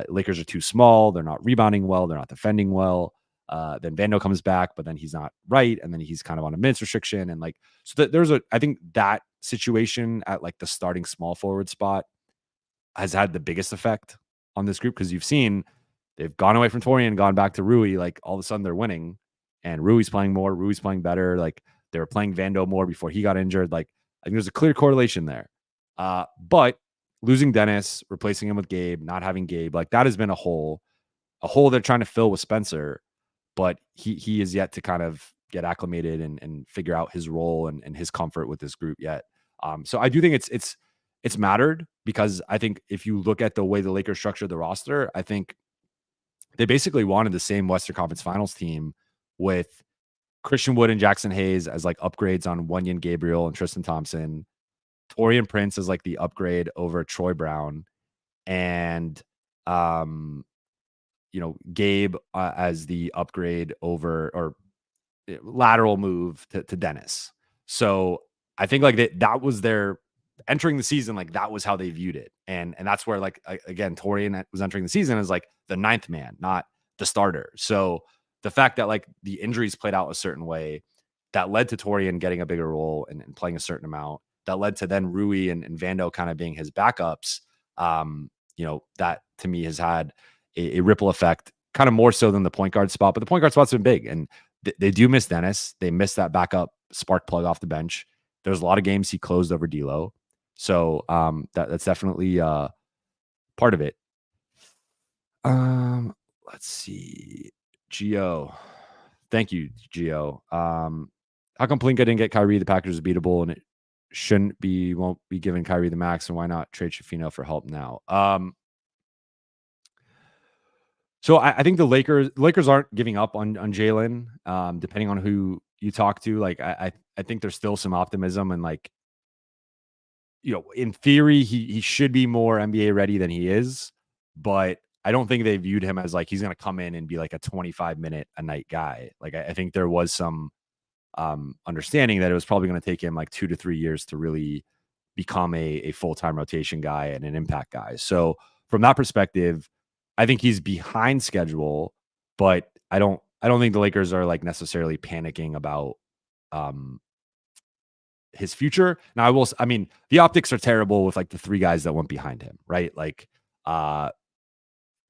Lakers are too small. They're not rebounding well. They're not defending well. Then Vando comes back, but then he's not right. And then he's kind of on a minutes restriction. And like, so I think that situation at like the starting small forward spot has had the biggest effect on this group. Cause you've seen they've gone away from Torian and gone back to Rui. Like all of a sudden they're winning and Rui's playing more. Rui's playing better. Like they were playing Vando more before he got injured. Like I think there's a clear correlation there. But losing Dennis, replacing him with Gabe, not having Gabe, like that has been a hole they're trying to fill with Spencer, but he is yet to kind of get acclimated and figure out his role and his comfort with this group yet. So I do think it's mattered because I think if you look at the way the Lakers structured the roster, I think they basically wanted the same Western Conference Finals team with Christian Wood and Jackson Hayes as like upgrades on Wenyen Gabriel and Tristan Thompson, Torrance Prince as like the upgrade over Troy Brown, and um, Gabe as the upgrade over or lateral move to Dennis. So I think like that was their entering the season, like that was how they viewed it. And that's where like again, Torian was entering the season as like the ninth man, not the starter. So the fact that like the injuries played out a certain way that led to Torian getting a bigger role and playing a certain amount, that led to then Rui and Vando kind of being his backups. That to me has had a ripple effect, kind of more so than the point guard spot, but the point guard spot's been big. And they do miss Dennis. They miss that backup spark plug off the bench. There's a lot of games he closed over D'Lo. So that's definitely part of it. Let's see. Gio. Thank you, Gio. How come Plinka didn't get Kyrie? The Packers is beatable and it won't be giving Kyrie the max, and why not trade Shafino for help now? So I think the Lakers aren't giving up on Jalen. Depending on who you talk to, like I think there's still some optimism and like, in theory he should be more NBA ready than he is, but I don't think they viewed him as like he's going to come in and be like a 25-minute a night guy. Like I think there was some understanding that it was probably going to take him like 2 to 3 years to really become a full-time rotation guy and an impact guy. So from that perspective, I think he's behind schedule, but I don't think the Lakers are like necessarily panicking about his future. Now I mean, the optics are terrible with like the three guys that went behind him, right? Like Jaime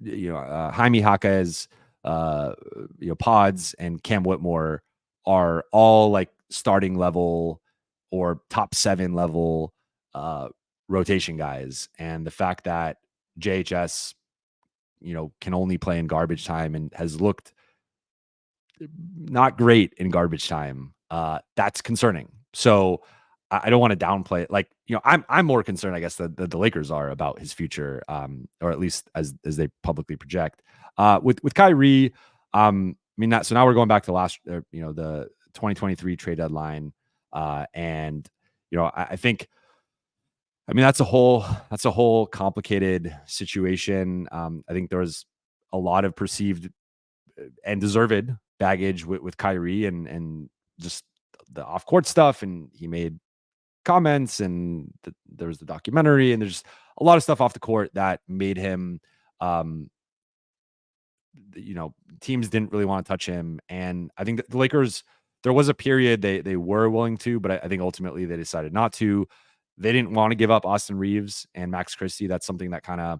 Jaquez, Pods and Cam Whitmore are all like starting level or top 7 level rotation guys. And the fact that JHS can only play in garbage time and has looked not great in garbage time, that's concerning. So I don't want to downplay it. Like, I'm more concerned, I guess, that the Lakers are about his future, or at least as they publicly project. With Kyrie, so now we're going back to the 2023 trade deadline, and I think. That's a whole complicated situation. I think there was a lot of perceived and deserved baggage with Kyrie and just the off court stuff. And he made comments and there was the documentary and there's a lot of stuff off the court that made him, teams didn't really want to touch him. And I think that the Lakers, there was a period they were willing to, but I think ultimately they decided not to. They didn't want to give up Austin Reeves and Max Christie. That's something that kind of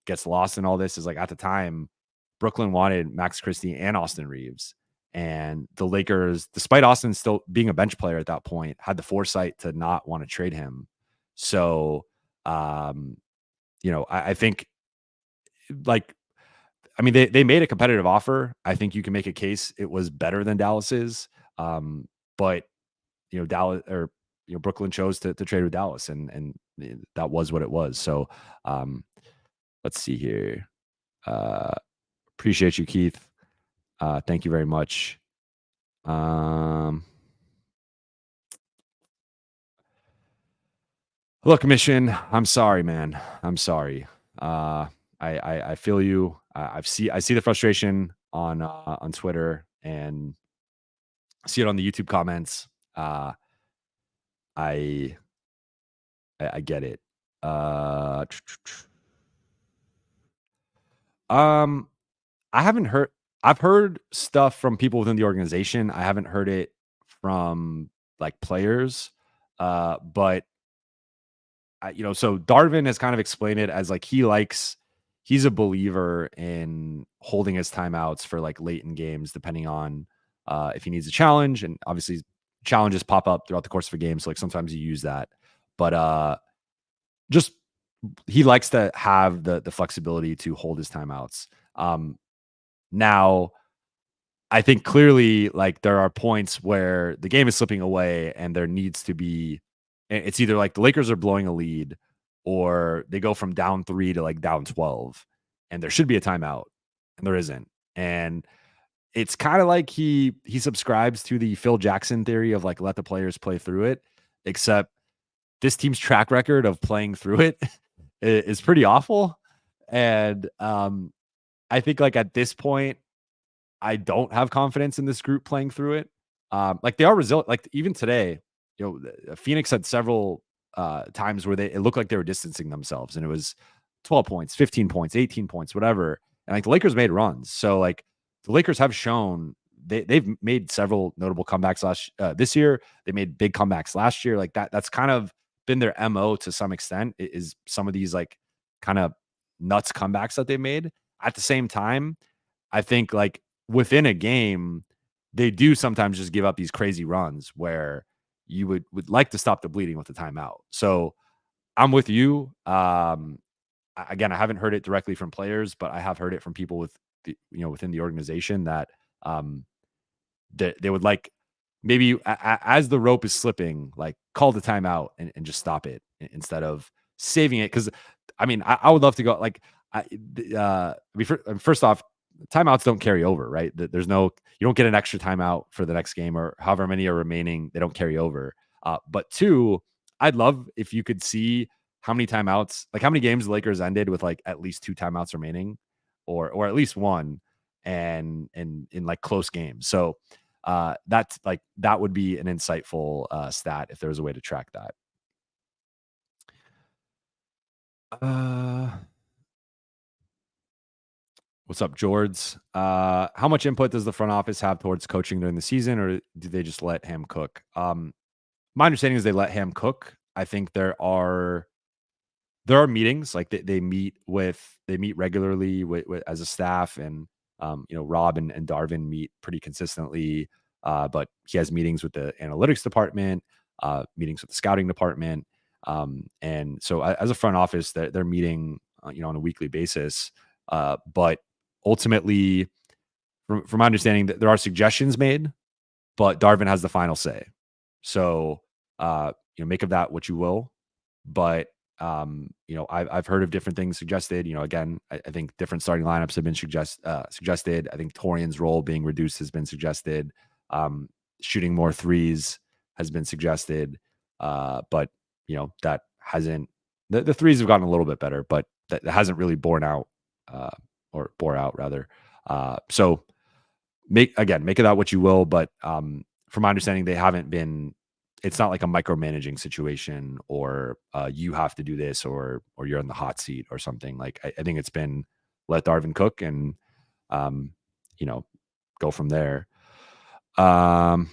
gets lost in all this is like at the time, Brooklyn wanted Max Christie and Austin Reeves. And the Lakers, despite Austin still being a bench player at that point, had the foresight to not want to trade him. So, I think like, they made a competitive offer. I think you can make a case it was better than Dallas's. But Dallas or Brooklyn chose to trade with Dallas, and that was what it was. So let's see here. Appreciate you, Keith. Thank you very much. Look, Mission, I'm sorry, man. I'm sorry. I feel you. I see the frustration on Twitter and see it on the YouTube comments. I get it. I haven't heard. I've heard stuff from people within the organization. I haven't heard it from like players. But so Darvin has kind of explained it as like he's a believer in holding his timeouts for like late in games, depending on if he needs a challenge. And obviously challenges pop up throughout the course of a game. So like sometimes you use that, but just he likes to have the flexibility to hold his timeouts. Now I think clearly like there are points where the game is slipping away and there needs to be, it's either like the Lakers are blowing a lead or they go from down 3 to like down 12 and there should be a timeout and there isn't. And it's kind of like he subscribes to the Phil Jackson theory of like let the players play through it, except this team's track record of playing through it is pretty awful. And I think like at this point, I don't have confidence in this group playing through it. Like they are resilient. Like even today, Phoenix had several times where it looked like they were distancing themselves, and it was 12 points, 15 points, 18 points, whatever. And like the Lakers made runs. So like the Lakers have shown they've made several notable comebacks this year. They made big comebacks last year. Like that's kind of been their MO to some extent, is some of these like kind of nuts comebacks that they made. At the same time, I think like within a game, they do sometimes just give up these crazy runs where you would like to stop the bleeding with the timeout. So I'm with you. Again, I haven't heard it directly from players, but I have heard it from people within the organization that um, they would like maybe as the rope is slipping, like call the timeout and just stop it instead of saving it. Because I mean, I would love to go like first off, timeouts don't carry over, right? There's no, you don't get an extra timeout for the next game or however many are remaining. They don't carry over. But two, I'd love if you could see how many timeouts, like how many games the Lakers ended with like at least 2 timeouts remaining, or at least one, and in like close games. So that's like that would be an insightful stat if there was a way to track that. Uh, What's up, Jords? How much input does the front office have towards coaching during the season, or do they just let him cook? My understanding is they let him cook. I think there are meetings like they meet regularly with as a staff, and Rob and Darvin meet pretty consistently. But he has meetings with the analytics department, meetings with the scouting department, and so as a front office, they're meeting on a weekly basis. But ultimately, from my understanding, that there are suggestions made, but Darvin has the final say. So make of that what you will. But I've heard of different things suggested. Again, I think different starting lineups have been suggested. I think Torian's role being reduced has been suggested. Shooting more threes has been suggested. But that hasn't, the threes have gotten a little bit better, but that hasn't really borne out, or bore out rather. So make of that what you will. But from my understanding, they haven't been, it's not like a micromanaging situation, or you have to do this, or you're in the hot seat or something. Like I think it's been let Darvin cook and go from there. I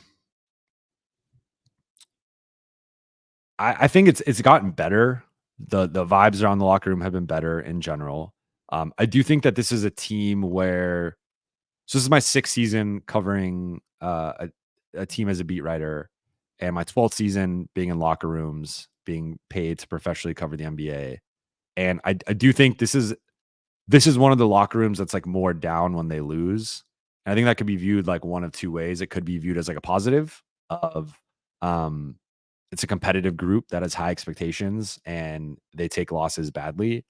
think it's gotten better. The vibes around the locker room have been better in general. I do think that this is a team where, so this is my 6th season covering a team as a beat writer, and my 12th season being in locker rooms, being paid to professionally cover the NBA. And I do think this is one of the locker rooms that's like more down when they lose. And I think that could be viewed like one of two ways. It could be viewed as like a positive of um it's a competitive group that has high expectations and they take losses badly.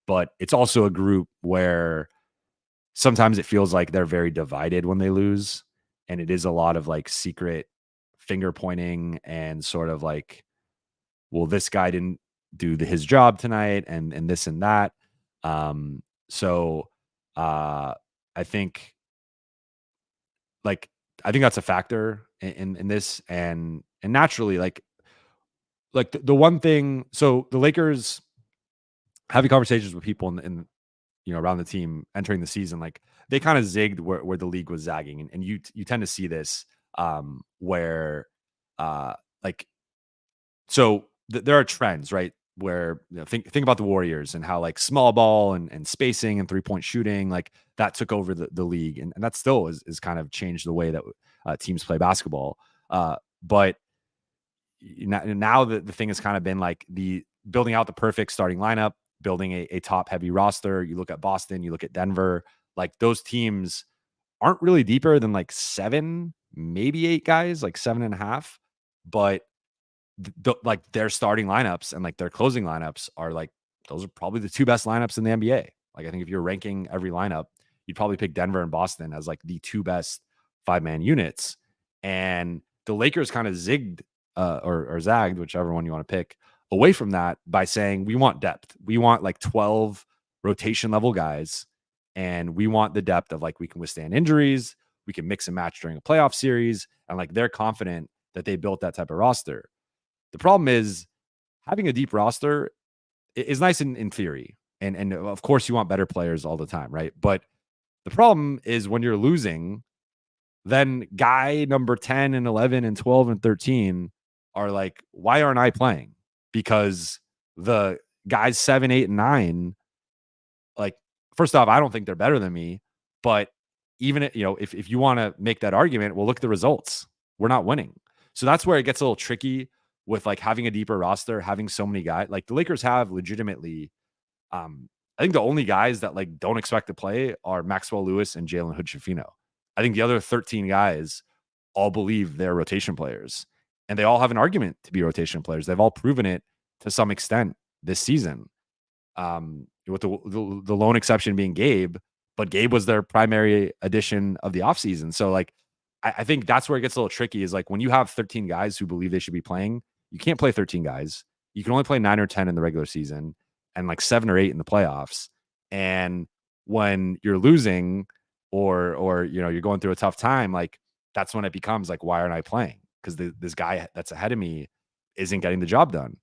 But it's also a group where sometimes it feels like they're very divided when they lose. And it is a lot of like secret finger pointing and sort of like, well, this guy didn't do his job tonight, and this and that. So I think like I think that's a factor in this, and naturally like the one thing. So the Lakers having conversations with people in around the team entering the season, like they kind of zigged where the league was zagging, and you tend to see this where like so there are trends, right? Where think about the Warriors and how like small ball and spacing and 3-point shooting, like that took over the league, and that still is kind of changed the way that teams play basketball. But now the thing has kind of been like the building out the perfect starting lineup, building a top heavy roster. You look at Boston, you look at Denver, like those teams aren't really deeper than like 7, maybe 8 guys, like 7.5. But like their starting lineups and like their closing lineups are like those are probably the two best lineups in the NBA. Like I think if you're ranking every lineup, you'd probably pick Denver and Boston as like the two best 5-man units. And the Lakers kind of zigged or zagged, whichever one you want to pick, away from that by saying we want depth. We want like 12 rotation level guys, and we want the depth of like we can withstand injuries, we can mix and match during a playoff series, and like they're confident that they built that type of roster. The problem is having a deep roster is nice in theory. And of course you want better players all the time, right? But the problem is when you're losing, then guy number 10 and 11 and 12 and 13 are like, why aren't I playing? Because the guys 7, 8, and 9, like, first off, I don't think they're better than me. But even if you want to make that argument, well, look at the results. We're not winning. So that's where it gets a little tricky with like having a deeper roster, having so many guys. Like the Lakers have legitimately, I think the only guys that like don't expect to play are Maxwell Lewis and Jalen Hood-Schifino. I think the other 13 guys all believe they're rotation players, and they all have an argument to be rotation players. They've all proven it to some extent this season. With the lone exception being Gabe, but Gabe was their primary addition of the offseason. So like, I think that's where it gets a little tricky is like when you have 13 guys who believe they should be playing, you can't play 13 guys. You can only play 9 or 10 in the regular season and like 7 or 8 in the playoffs. And when you're losing or you're going through a tough time, like that's when it becomes like, why aren't I playing? Because this guy that's ahead of me isn't getting the job done.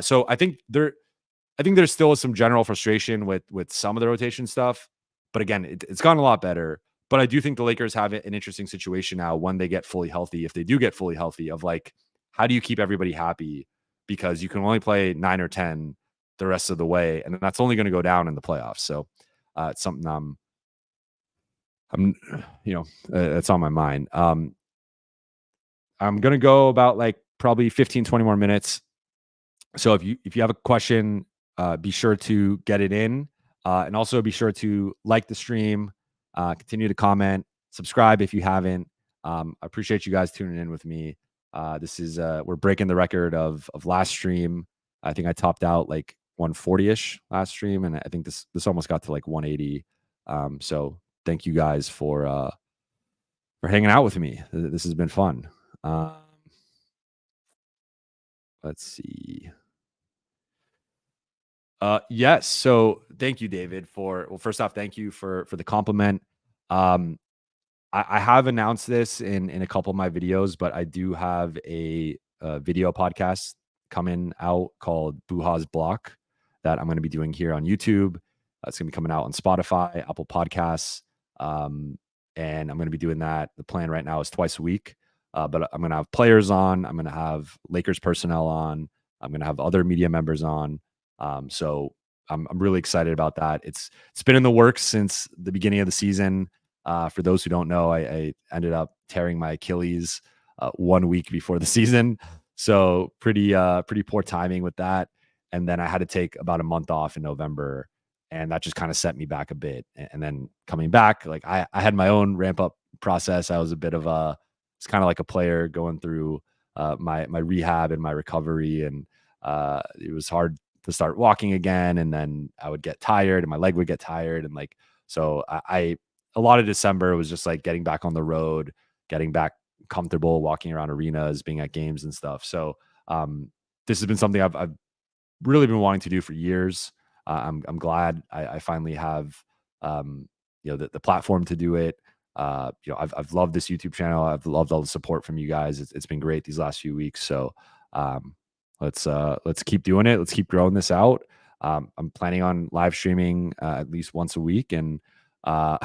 So I think there's still some general frustration with some of the rotation stuff, but again, it's gotten a lot better. But I do think the Lakers have an interesting situation now when they get fully healthy. If they do get fully healthy, of like, how do you keep everybody happy? Because you can only play 9 or 10 the rest of the way, and that's only going to go down in the playoffs. So it's something I'm that's on my mind. I'm gonna go about like probably 15, 20 more minutes. So if you have a question, be sure to get it in, and also be sure to like the stream, continue to comment, subscribe if you haven't. I appreciate you guys tuning in with me. This is we're breaking the record of last stream. I think I topped out like 140-ish last stream, and I think this almost got to like 180. So thank you guys for hanging out with me. This has been fun. Let's see. Yes. So thank you, David, first off, thank you for the compliment. I have announced this in a couple of my videos, but I do have a video podcast coming out called Buha's Block that I'm going to be doing here on YouTube. It's going to be coming out on Spotify, Apple Podcasts. And I'm going to be doing that. The plan right now is twice a week. But I'm going to have players on. I'm going to have Lakers personnel on. I'm going to have other media members on. So I'm really excited about that. It's been in the works since the beginning of the season. For those who don't know, I ended up tearing my Achilles 1 week before the season. So pretty poor timing with that. And then I had to take about a month off in November, and that just kind of set me back a bit. And then coming back, like I had my own ramp up process. I was a bit of it's kind of like a player going through my rehab and my recovery. And it was hard to start walking again. And then I would get tired and my leg would get tired. And like, so a lot of December was just like getting back on the road, getting back comfortable, walking around arenas, being at games and stuff. So this has been something I've really been wanting to do for years. I'm glad I finally have the platform to do it. I've loved this YouTube channel. I've loved all the support from you guys. It's been great these last few weeks. So let's keep doing it. Let's keep growing this out. I'm planning on live streaming at least once a week, and so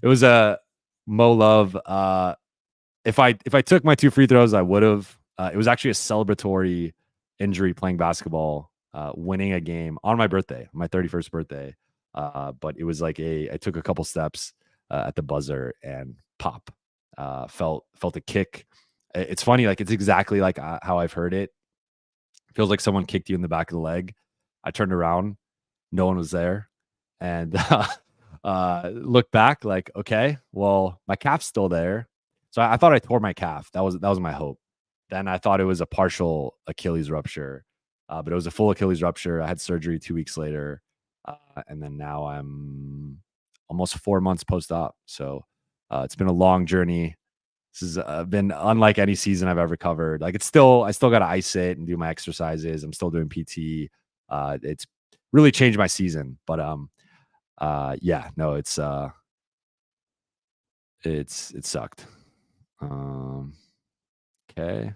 it was a Mo Love. If I took my 2 free throws, I would have. It was actually a celebratory injury playing basketball, winning a game on my birthday, my 31st birthday. But it was like I took a couple steps at the buzzer and pop. Felt a kick. It's funny, like it's exactly like how I've heard it. Feels like someone kicked you in the back of the leg. I turned around, no one was there, and looked back like, okay, well, my calf's still there. So I thought I tore my calf. That was my hope. Then I thought it was a partial Achilles rupture, but it was a full Achilles rupture. I had surgery 2 weeks later, and then now I'm almost 4 months post-op. So it's been a long journey. This has been unlike any season I've ever covered. Like I still got to ice it and do my exercises. I'm still doing PT. It's really changed my season, but yeah, no, it sucked. Um, okay.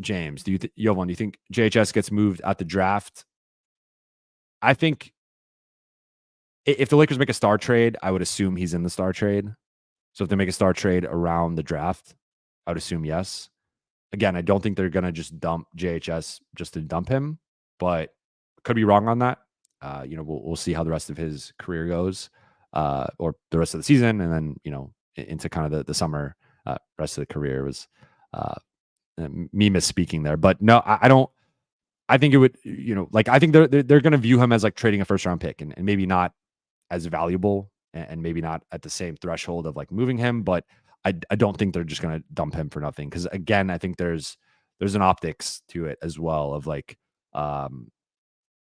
James, you have one? Do you think JHS gets moved at the draft? I think if the Lakers make a star trade, I would assume he's in the star trade. So if they make a star trade around the draft, I would assume yes. Again, I don't think they're gonna just dump JHS just to dump him, but could be wrong on that. We'll see how the rest of his career goes, or the rest of the season, and then into kind of the summer. Rest of the career was uh, me misspeaking there, but no, I don't. I think it would, like I think they're going to view him as like trading a first round pick, and maybe not as valuable, and maybe not at the same threshold of like moving him, but I don't think they're just going to dump him for nothing. Because again, I think there's an optics to it as well of like, and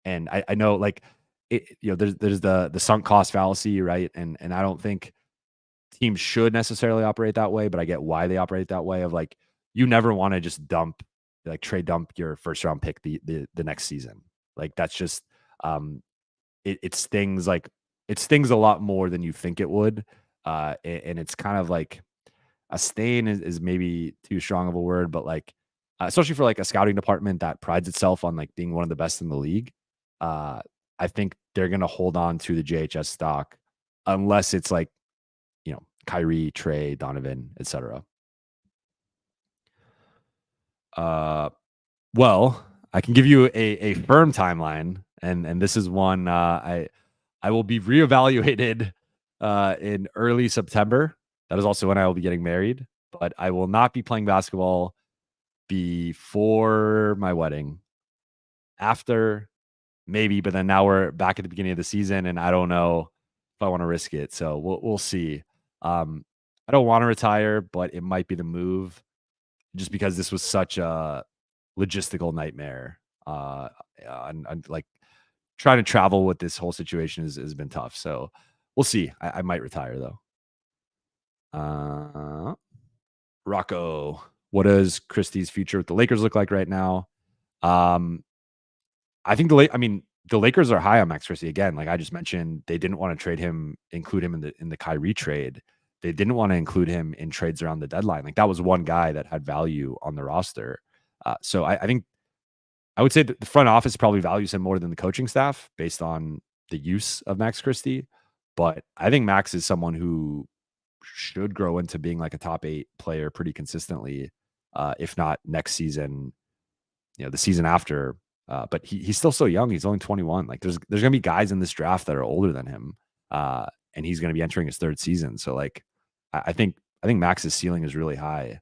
I know like there's the sunk cost fallacy, right? And I don't think teams should necessarily operate that way, but I get why they operate that way of like, you never want to just trade dump your first round pick the next season. Like that's just um it stings it stings a lot more than you think it would. And it's kind of like a stain is maybe too strong of a word, but like especially for like a scouting department that prides itself on like being one of the best in the league. Uh I think they're gonna hold on to the JHS stock unless it's like, Kyrie, Trey, Donovan, etc. Uh, well, I can give you a firm timeline, and this is one I will be reevaluated in early September. That is also when I will be getting married, but I will not be playing basketball before my wedding. After, maybe, but then now we're back at the beginning of the season, and I don't know if I want to risk it. So we'll see. Um, I don't want to retire, but it might be the move just because this was such a logistical nightmare. And like trying to travel with this whole situation has been tough. So we'll see. I might retire though. Uh, Rocco, what does Christie's future with the Lakers look like right now? Um, I think the Lakers are high on Max Christie again. Like I just mentioned, they didn't want to include him in the Kyrie trade. They didn't want to include him in trades around the deadline. Like that was one guy that had value on the roster. So I think I would say that the front office probably values him more than the coaching staff based on the use of Max Christie. But I think Max is someone who should grow into being like a top 8 player pretty consistently, if not next season, the season after. But he's still so young. He's only 21. Like there's gonna be guys in this draft that are older than him, and he's gonna be entering his 3rd season. So like, I think Max's ceiling is really high,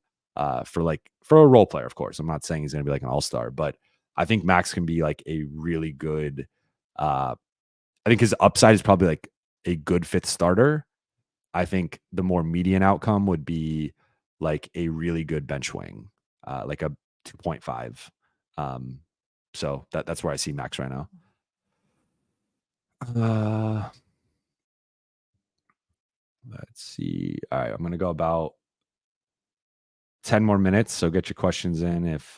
for a role player. Of course, I'm not saying he's gonna be like an all-star, but I think Max can be like a really good. I think his upside is probably like a good 5th starter. I think the more median outcome would be like a really good bench wing, like a 2.5. So that's where I see Max right now. Uh, let's see. All right, I'm gonna go about 10 more minutes. So get your questions in. If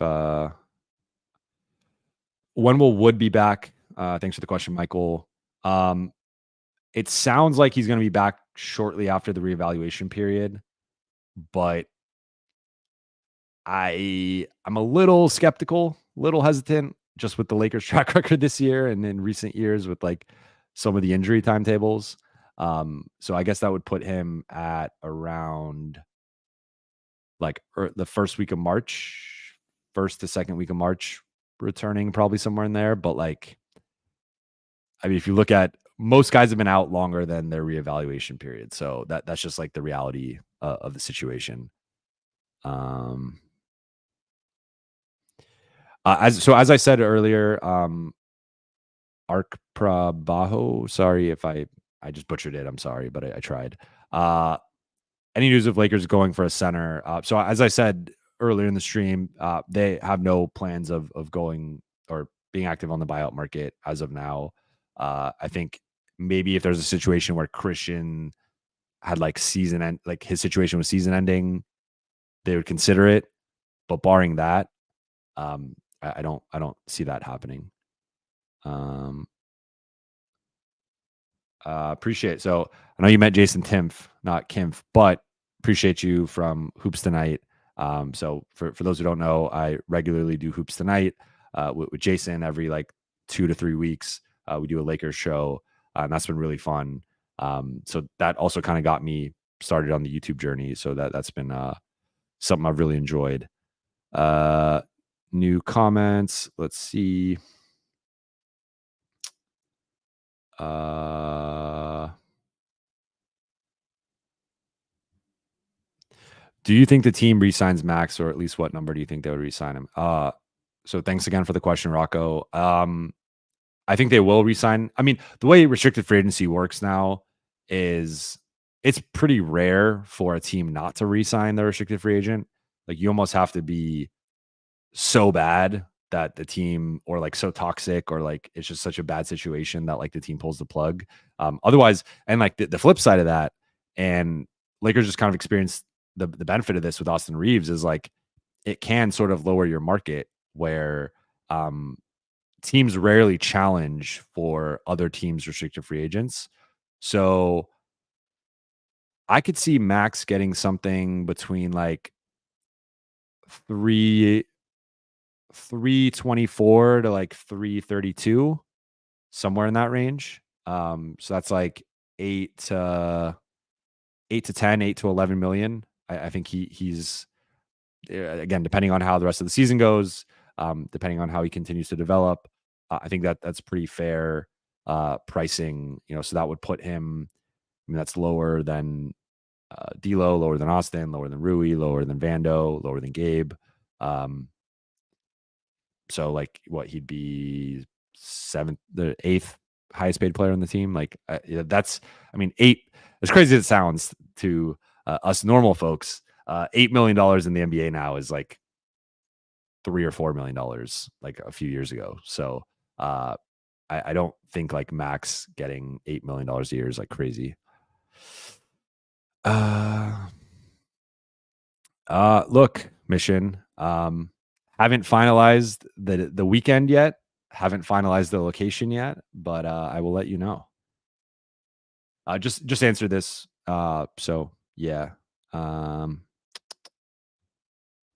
when will Wood be back? Thanks for the question, Michael. Um, it sounds like he's gonna be back shortly after the reevaluation period, but I'm a little skeptical, little hesitant, just with the Lakers track record this year and in recent years with like some of the injury timetables. So I guess that would put him at around like the first week of March, first to second week of March, returning probably somewhere in there. But like, I mean, if you look at most guys have been out longer than their reevaluation period, so that's just like the reality of the situation. Um, as I said earlier, Ark Prabaho. Sorry if I I just butchered it. I'm sorry, but I tried. Any news of Lakers going for a center? So as I said earlier in the stream, they have no plans of going or being active on the buyout market as of now. I think maybe if there's a situation where Christian had like season end, like his situation was season ending, they would consider it. But barring that, I don't see that happening. Um, appreciate. So I know you met Jason Timpf, not Kimpf, but appreciate you from Hoops Tonight. So for those who don't know, I regularly do Hoops Tonight with Jason every like 2 to 3 weeks. We do a Lakers show, and that's been really fun. So that also kind of got me started on the YouTube journey. So that's been something I've really enjoyed. New comments. Let's see. Do you think the team re-signs Max, or at least what number do you think they would re-sign him? So thanks again for the question, Rocco. I think they will re-sign. I mean, the way restricted free agency works now is it's pretty rare for a team not to re-sign their restricted free agent. Like you almost have to be so bad that the team, or like so toxic, or like it's just such a bad situation that like the team pulls the plug. Otherwise, and like the flip side of that, and Lakers just kind of experienced the benefit of this with Austin Reeves is like it can sort of lower your market where teams rarely challenge for other teams' restricted free agents. So I could see Max getting something between like three 324 to like 332, somewhere in that range. So that's like 8 to 10, 8 to 11 million. I think he's again, depending on how the rest of the season goes, depending on how he continues to develop, I think that's pretty fair pricing. So that would put him. I mean, that's lower than D'Lo, lower than Austin, lower than Rui, lower than Vando, lower than Gabe. So like what he'd be the eighth highest paid player on the team. Like that's, I mean, as crazy as it sounds to us normal folks, $8 million in the NBA now is like $3 or $4 million like a few years ago. So I don't think like Max getting $8 million a year is like crazy. Look, Mission. Haven't finalized the weekend yet. Haven't finalized the location yet, but I will let you know. Just answer this. So yeah.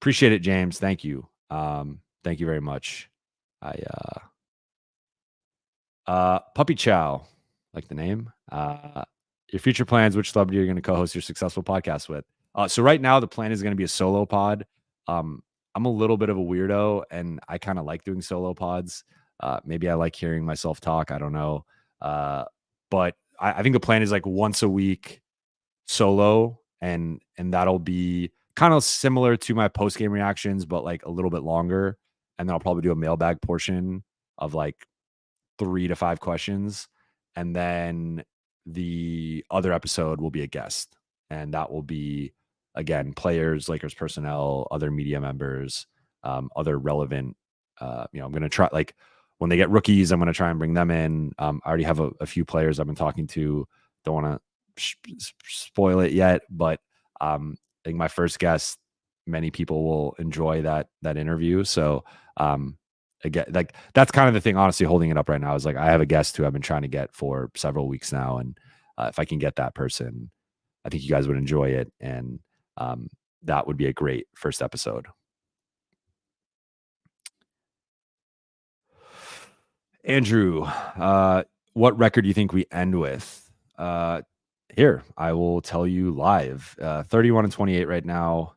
Appreciate it, James. Thank you. Thank you very much. Puppy Chow, like the name. Your future plans, which celebrity you're going to co-host your successful podcast with? So right now the plan is going to be a solo pod. I'm a little bit of a weirdo and I kind of like doing solo pods. Maybe I like hearing myself talk. I don't know. But I think the plan is like once a week solo, and that'll be kind of similar to my post game reactions, but like a little bit longer. And then I'll probably do a mailbag portion of like 3 to 5 questions. And then the other episode will be a guest. And that will be, again, players, Lakers personnel, other media members, other relevant. I'm going to try, like, when they get rookies, I'm going to try and bring them in. I already have a few players I've been talking to. Don't want to spoil it yet, but I think my first guest, many people will enjoy that interview. So, again, like that's kind of the thing, honestly, holding it up right now is like I have a guest who I've been trying to get for several weeks now, and if I can get that person, I think you guys would enjoy it, and that would be a great first episode. Andrew, what record do you think we end with? Here, I will tell you live. 31-28 right now.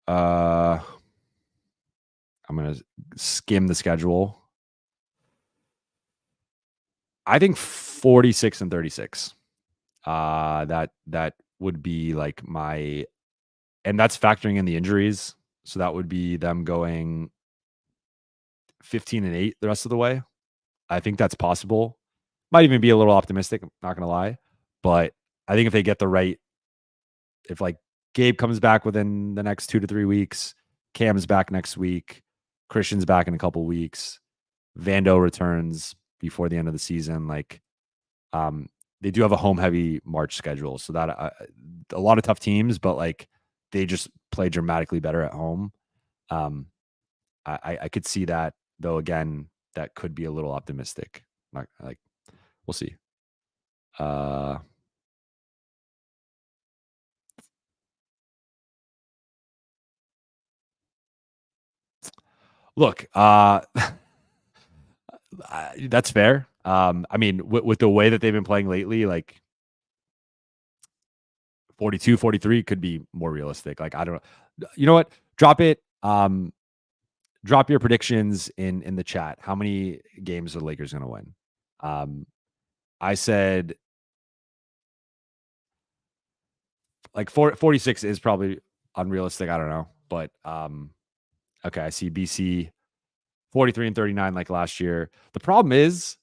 I'm gonna skim the schedule. I think 46-36. That would be like my, and that's factoring in the injuries. So that would be them going 15-8 the rest of the way. I think that's possible. Might even be a little optimistic, I'm not gonna lie. But I think if they get the right if like Gabe comes back within the next 2 to 3 weeks, Cam's back next week, Christian's back in a couple weeks, Vando returns before the end of the season, like, um, they do have a home heavy March schedule, so that a lot of tough teams, but like they just play dramatically better at home. Um, I could see that though. Again, that could be a little optimistic. Not like we'll see. Uh, look, that's fair. I mean, with the way that they've been playing lately, like 42, 43 could be more realistic. Like I don't know. You know what? Drop it. Drop your predictions in the chat. How many games are the Lakers going to win? Um, I said like 46 is probably unrealistic. I don't know, but okay. I see BC 43 and 39 like last year. The problem is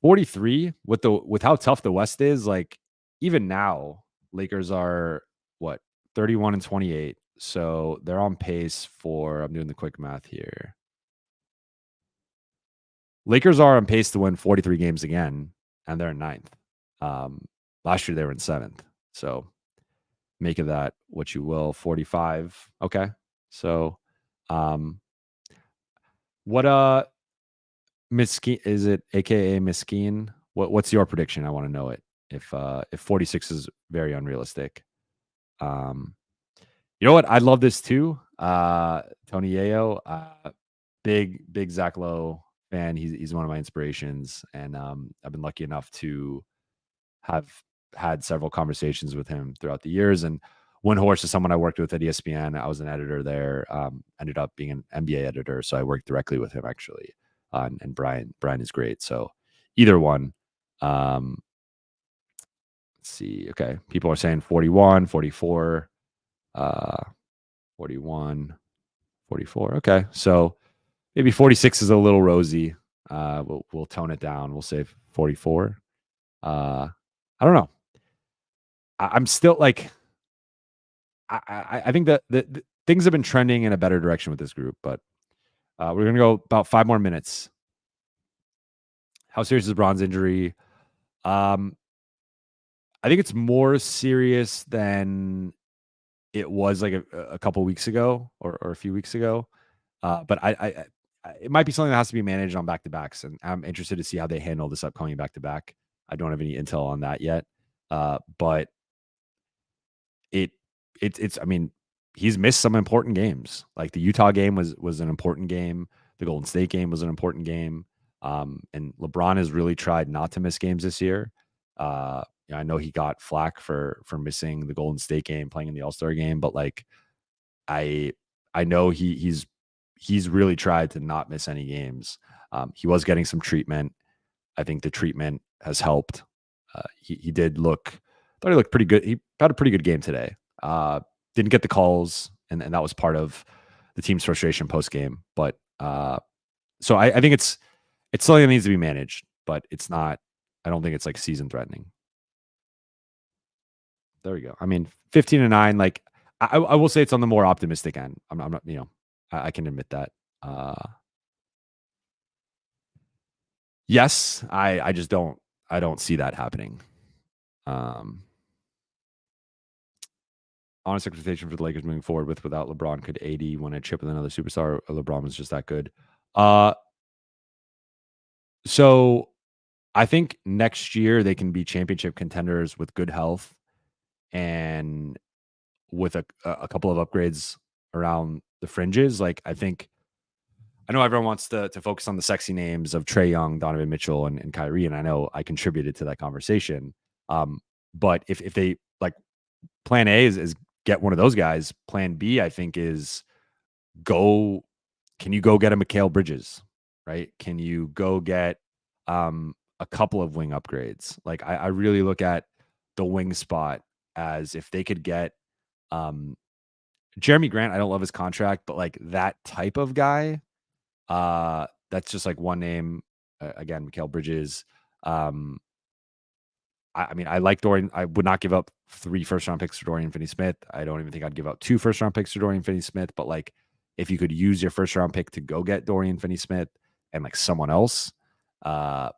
43 with how tough the West is. Like even now, Lakers are what 31 and 28. So they're on pace for. I'm doing the quick math here. Lakers are on pace to win 43 games again, and they're in ninth. Um, Last year they were in seventh. So make of that what you will. 45. Okay. So um what Miskeen is it aka Miskeen? What's your prediction? I want to know it. If 46 is very unrealistic. Um you know what? I love this too. Tony Yayo, big Zach Lowe fan. He's one of my inspirations, and I've been lucky enough to have had several conversations with him throughout the years. And Windhorst is someone I worked with at ESPN. I was an editor there. Ended up being an NBA editor, so I worked directly with him actually. And Brian is great. So either one. Um, let's see. Okay, people are saying 41, 44, 41, 44. Okay, so maybe 46 is a little rosy. We'll tone it down. We'll say 44. I don't know. I'm still like I think that the things have been trending in a better direction with this group, but we're gonna go about 5 more minutes. How serious is LeBron's injury? Um, I think it's more serious than it was like a couple weeks ago or a few weeks ago. But it might be something that has to be managed on back to backs, and I'm interested to see how they handle this upcoming back to back. I don't have any intel on that yet, but it it's I mean, he's missed some important games. Like the Utah game was an important game. The Golden State game was an important game. And LeBron has really tried not to miss games this year. I know he got flack for missing the Golden State game, playing in the All-Star game, but like I I know he's really tried to not miss any games. He was getting some treatment. I think the treatment has helped. He did look thought he looked pretty good. He had a pretty good game today. Didn't get the calls, and that was part of the team's frustration post game. But so I think it's something that needs to be managed, but it's not. I don't think it's like season threatening. There we go. I mean, 15-9. Like I will say it's on the more optimistic end. I'm not. I can admit that. Uh, yes, I just don't. I don't see that happening. Um, Honest expectation for the Lakers moving forward without LeBron, could AD win a chip with another superstar? Or LeBron was just that good. Uh, so I think next year they can be championship contenders with good health and with a couple of upgrades around the fringes. Like I know everyone wants to focus on the sexy names of Trae Young, Donovan Mitchell, and Kyrie, and I know I contributed to that conversation. But if they like plan A is get one of those guys. Plan B, I think, is go. Can you go get a Mikal Bridges? Right? Can you go get a couple of wing upgrades? Like I really look at the wing spot as if they could get Jeremy Grant. I don't love his contract, but like that type of guy. That's just like one name. Again, Mikal Bridges. Um, I mean, I like Dorian. I would not give up 3 first-round picks for Dorian Finney-Smith. I don't even think I'd give up 2 first-round picks for Dorian Finney-Smith, but, like, if you could use your first-round pick to go get Dorian Finney-Smith and, like, someone else, uh,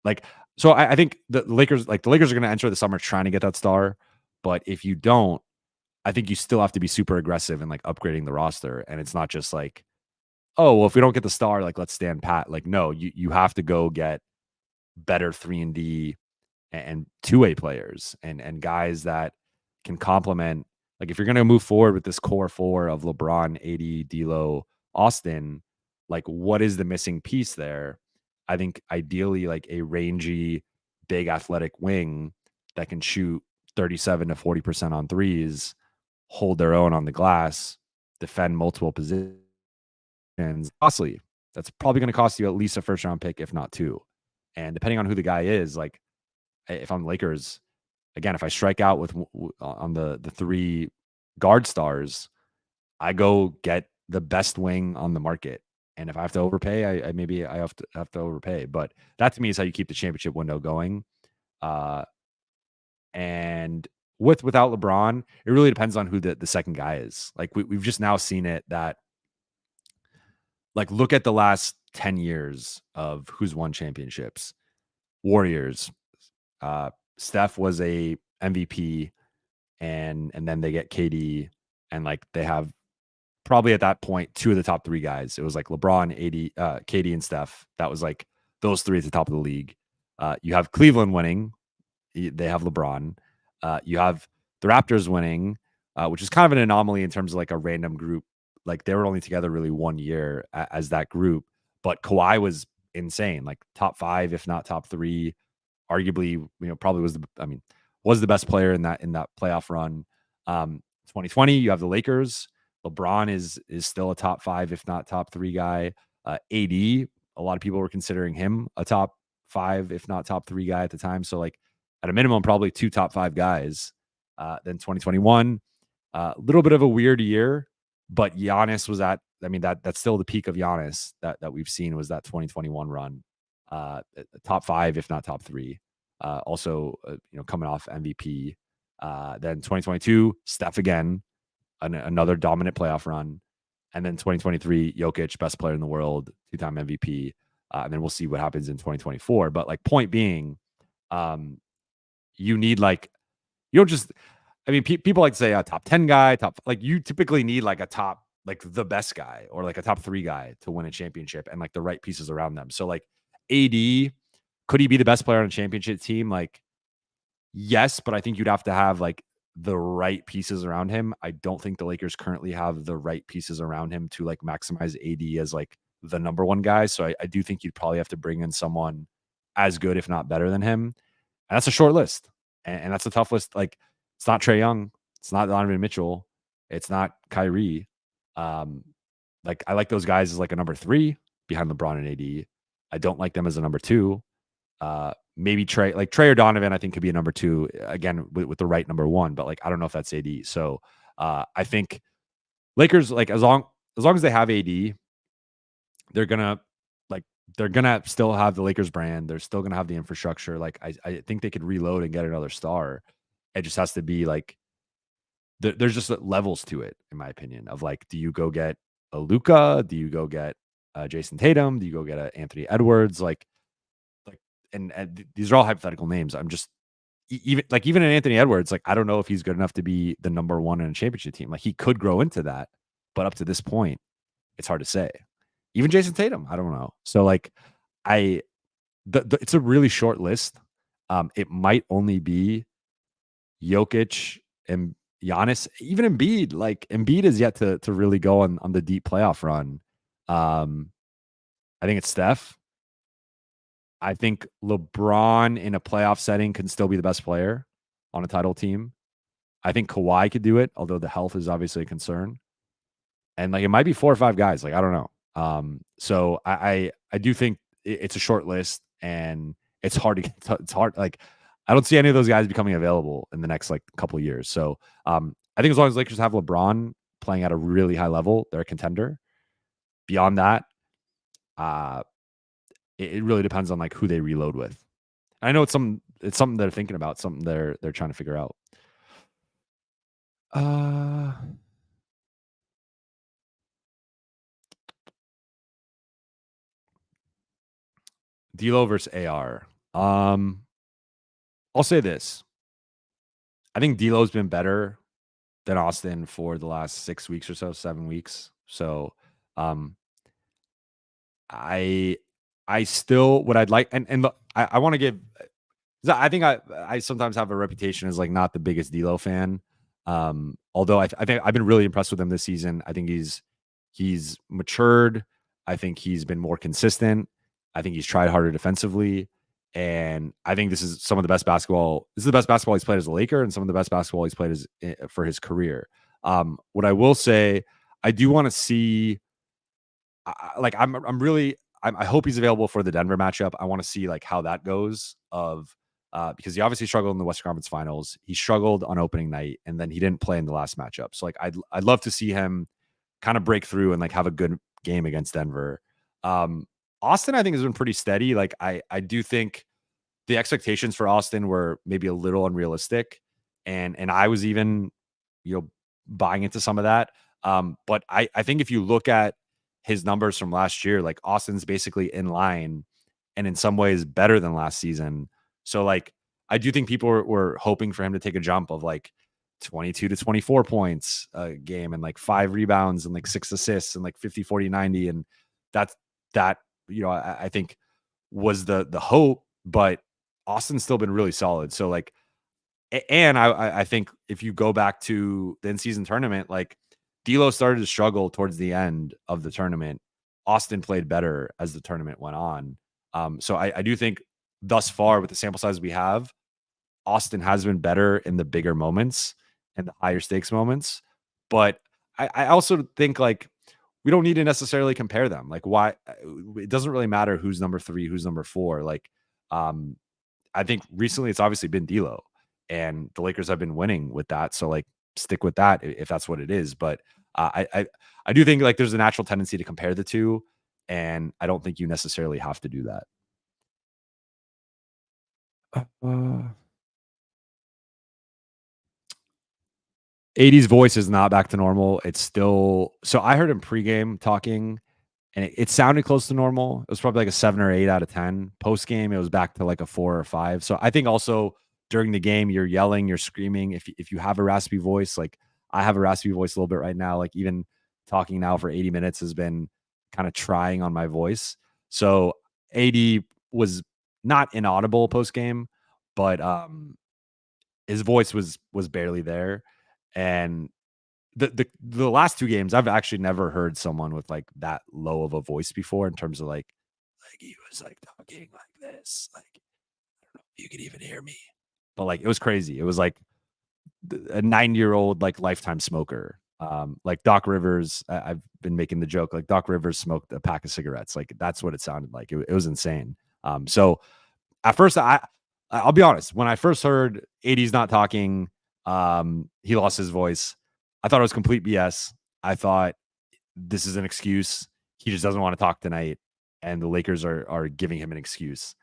like so I think the Lakers are gonna enter the summer trying to get that star, but if you don't, I think you still have to be super aggressive in, like, upgrading the roster, and it's not just like, "Oh, well, if we don't get the star, like, let's stand pat." Like, no, you have to go get better 3 and D and two-way players and guys that can complement. Like, if you're going to move forward with this core four of LeBron, AD, D'Lo, Austin, like, what is the missing piece there? I think ideally, like, a rangy, big athletic wing that can shoot 37 to 40% on threes, hold their own on the glass, defend multiple positions. Costly. That's probably going to cost you at least a first round pick, if not two. And depending on who the guy is, like, if I'm Lakers, again, if I strike out with on the 3 guard stars, I go get the best wing on the market. And if I have to overpay, I maybe I have to overpay. But that to me is how you keep the championship window going. Uh, and without LeBron, it really depends on who the second guy is. Like, we've just now seen it that, like, look at the last 10 years of who's won championships. Warriors, uh, Steph was a MVP, and then they get KD, and, like, they have probably at that point 2 of the top 3 guys. It was like LeBron, AD, KD, and Steph. That was like those 3 at the top of the league. You have Cleveland winning. They have LeBron. You have the Raptors winning, which is kind of an anomaly in terms of, like, a random group. Like, they were only together really 1 year as that group, but Kawhi was insane, like top 5, if not top 3. Arguably, probably was the best player in that playoff run. 2020, you have the Lakers. LeBron is still a top 5, if not top 3 guy. AD, a lot of people were considering him a top 5, if not top 3 guy at the time. So, like, at a minimum, probably 2 top 5 guys. Then 2021, a little bit of a weird year, but Giannis was that's still the peak of Giannis that we've seen, was that 2021 run. Top 5, if not top 3. Also, coming off MVP. Then 2022, Steph again, another dominant playoff run. And then 2023, Jokic, best player in the world, 2-time MVP. And then we'll see what happens in 2024. But, like, point being, you need, like, you don't just, people like to say a top 10 guy, like, you typically need, like, a top, like, the best guy, or, like, a top 3 guy to win a championship, and, like, the right pieces around them. So, like, AD, could he be the best player on a championship team? Like, yes, but I think you'd have to have, like, the right pieces around him. I don't think the Lakers currently have the right pieces around him to, like, maximize AD as, like, the number 1 guy. So I do think you'd probably have to bring in someone as good, if not better than him. And that's a short list. And that's a tough list. Like, it's not Trae Young. It's not Donovan Mitchell. It's not Kyrie. Um, like, I like those guys as, like, a number 3 behind LeBron and AD. I don't like them as a number 2. Maybe Trae or Donovan, I think, could be a number 2 again with the right number 1, but, like, I don't know if that's AD. So I think Lakers, like, as long as they have AD, they're gonna they're gonna still have the Lakers brand. They're still gonna have the infrastructure. Like, I think they could reload and get another star. It just has to be, like, there's just levels to it, in my opinion. Of, like, do you go get a Luka? Do you go get Jason Tatum? Do you go get a Anthony Edwards? Like, and these are all hypothetical names. I'm just even in Anthony Edwards, like, I don't know if he's good enough to be the number 1 in a championship team. Like, he could grow into that, but up to this point, it's hard to say. Even Jason Tatum, I don't know. So, like, it's a really short list. It might only be Jokic and Giannis, even Embiid. Like, Embiid is yet to really go on the deep playoff run. I think it's Steph. I think LeBron in a playoff setting can still be the best player on a title team. I think Kawhi could do it, although the health is obviously a concern. And, like, it might be 4 or 5 guys. Like, I don't know. So I do think it's a short list, and it's hard to get. It's hard. Like, I don't see any of those guys becoming available in the next, like, couple of years. So I think as long as Lakers have LeBron playing at a really high level, they're a contender. Beyond that, it really depends on, like, who they reload with. I know it's something they're thinking about, something they're trying to figure out. Uh, D'Lo versus AR. I'll say this. I think D'Lo's been better than Austin for the last 6 weeks or so, 7 weeks. So, um, I I still what I'd like and look, I wanna give 'cause I think I sometimes have a reputation as, like, not the biggest D'Lo fan. Although I think I've been really impressed with him this season. I think he's matured. I think he's been more consistent. I think he's tried harder defensively, and I think this is the best basketball he's played as a Laker and some of the best basketball he's played for his career. What I will say, I do wanna see like I'm really I hope he's available for the Denver matchup. I want to see like how that goes of because he obviously struggled in the Western Conference Finals. He struggled on opening night and then he didn't play in the last matchup. So like I'd love to see him kind of break through and like have a good game against Denver. Um Austin I think has been pretty steady. Like I do think the expectations for Austin were maybe a little unrealistic, and I was even, you know, buying into some of that. But I think if you look at his numbers from last year, like Austin's basically in line, and in some ways better than last season. So like I do think people were hoping for him to take a jump of like 22 to 24 points a game and like 5 rebounds and like 6 assists and like 50, 40, 90. And that's that, I think was the hope, but Austin's still been really solid. So like, and I think if you go back to the in-season tournament, like D'Lo started to struggle towards the end of the tournament. Austin played better as the tournament went on. So I do think thus far with the sample size we have, Austin has been better in the bigger moments and the higher stakes moments. But I also think like we don't need to necessarily compare them. Like why it doesn't really matter who's number 3, who's number 4. Like um I think recently it's obviously been D'Lo, and the Lakers have been winning with that. So like stick with that if that's what it is. But I do think like there's a natural tendency to compare the two, and I don't think you necessarily have to do that. Uh, AD's voice is not back to normal. It's still so I heard him pregame talking and it sounded close to normal. It was probably like a 7 or 8 out of 10. Post game, it was back to like a 4 or 5. So I think also during the game, you're yelling, you're screaming. If you have a raspy voice, like I have a raspy voice a little bit right now, like even talking now for 80 minutes has been kind of trying on my voice. So AD was not inaudible post game, but his voice was barely there. And the last 2 games, I've actually never heard someone with, like, that low of a voice before in terms of, like, he was, like, talking like this, like, I don't know if you could even hear me. But, like, it was crazy. It was like a 90-year-old, like, lifetime smoker. Like Doc Rivers, I've been making the joke, like, Doc Rivers smoked a pack of cigarettes, like, that's what it sounded like. It was insane. So at first, I'll be honest, when I first heard AD's not talking, he lost his voice, I thought it was complete BS. I thought this is an excuse. He just doesn't want to talk tonight, and the Lakers are giving him an excuse.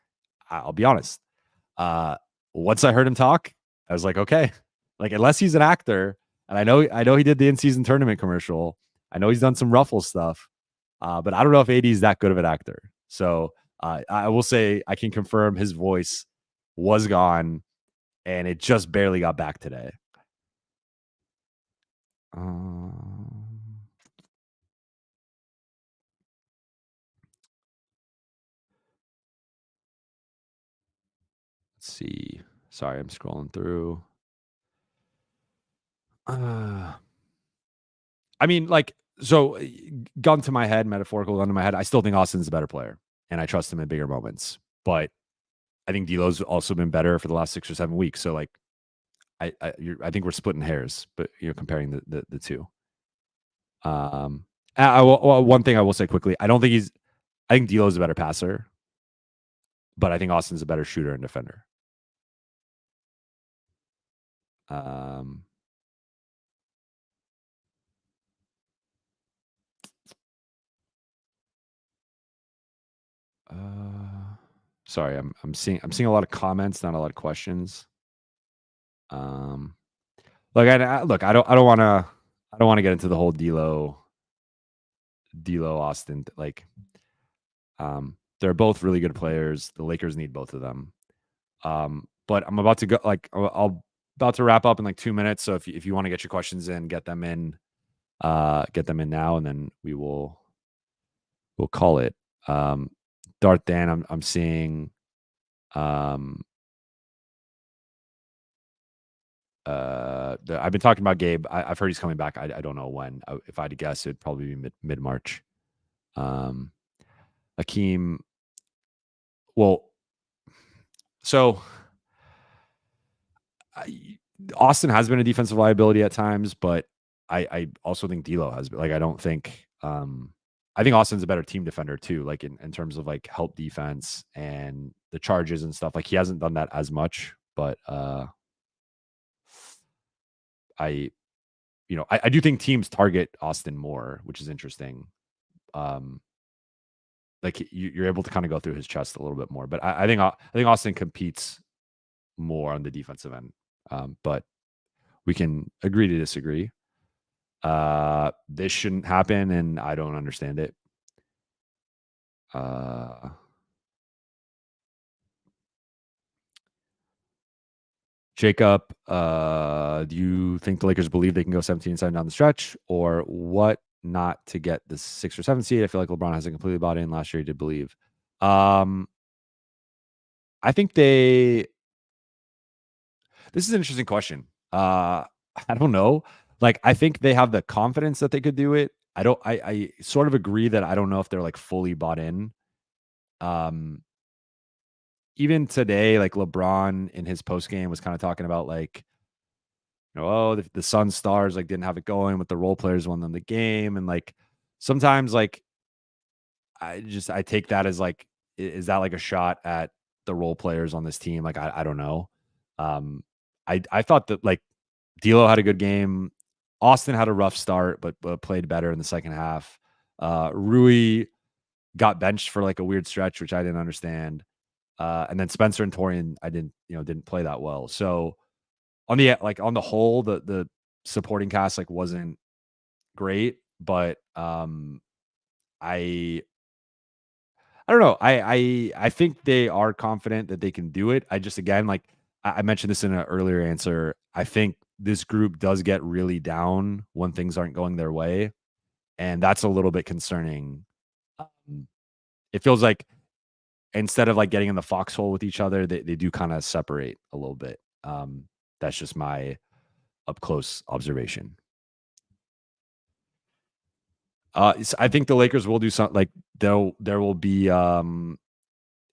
I'll be honest. Uh, Once I heard him talk, I was like, okay, like unless he's an actor, and I know he did the in-season tournament commercial. I know he's done some Ruffle stuff, but I don't know if AD is that good of an actor. So I will say I can confirm his voice was gone, and it just barely got back today. Um, let's see. Sorry, I'm scrolling through. Uh, I mean, like, so gun to my head, metaphorical gun to my head, I still think Austin's a better player, and I trust him in bigger moments. But I think D'Lo's also been better for the last 6 or 7 weeks. So, like, I think we're splitting hairs, but you're comparing the two. Um, one thing I will say quickly, I think D'Lo's a better passer, but I think Austin's a better shooter and defender. Um, uh, Sorry, I'm seeing a lot of comments, not a lot of questions. Um, look, look, I don't wanna get into the whole D'Lo Austin like. They're both really good players. The Lakers need both of them. But I'm about to go. Like I'll about to wrap up in like 2 minutes. So if you want to get your questions in, get them in. Get them in now, and then we'll call it. Um, Darth Dan, I'm seeing. Um, I've been talking about Gabe. I've heard he's coming back. I don't know when. If I had to guess, it'd probably be mid March. Um, Akeem. Well, so Austin has been a defensive liability at times, but I also think D'Lo has been. Like, I don't think. I think Austin's a better team defender too. Like in terms of like help defense and the charges and stuff. Like he hasn't done that as much, but I I do think teams target Austin more, which is interesting. Um, like you're able to kind of go through his chest a little bit more, but I think Austin competes more on the defensive end. But we can agree to disagree. This shouldn't happen, and I don't understand it. Jacob, do you think the Lakers believe they can go 17-7 down the stretch, or what not to get the 6 or 7 seed? I feel like LeBron hasn't completely bought in. Last year he did believe. I think this is an interesting question. I don't know. Like, I think they have the confidence that they could do it. I sort of agree that I don't know if they're like fully bought in. Um, Even today, like LeBron in his post game was kind of talking about like, oh, the Sun Stars like didn't have it going, with the role players won them the game, and like sometimes like I take that as like, is that like a shot at the role players on this team? Like I don't know. I thought that like D'Lo had a good game. Austin had a rough start, but played better in the second half. Rui got benched for like a weird stretch, which I didn't understand. And then Spencer and Torian, I didn't play that well. So on the whole, the supporting cast like wasn't great, but I I don't know. I think they are confident that they can do it. I just again like I mentioned this in an earlier answer. I think this group does get really down when things aren't going their way, and that's a little bit concerning. Um, it feels like instead of like getting in the foxhole with each other, they do kind of separate a little bit. That's just my up close observation. I think the Lakers will do something like there will be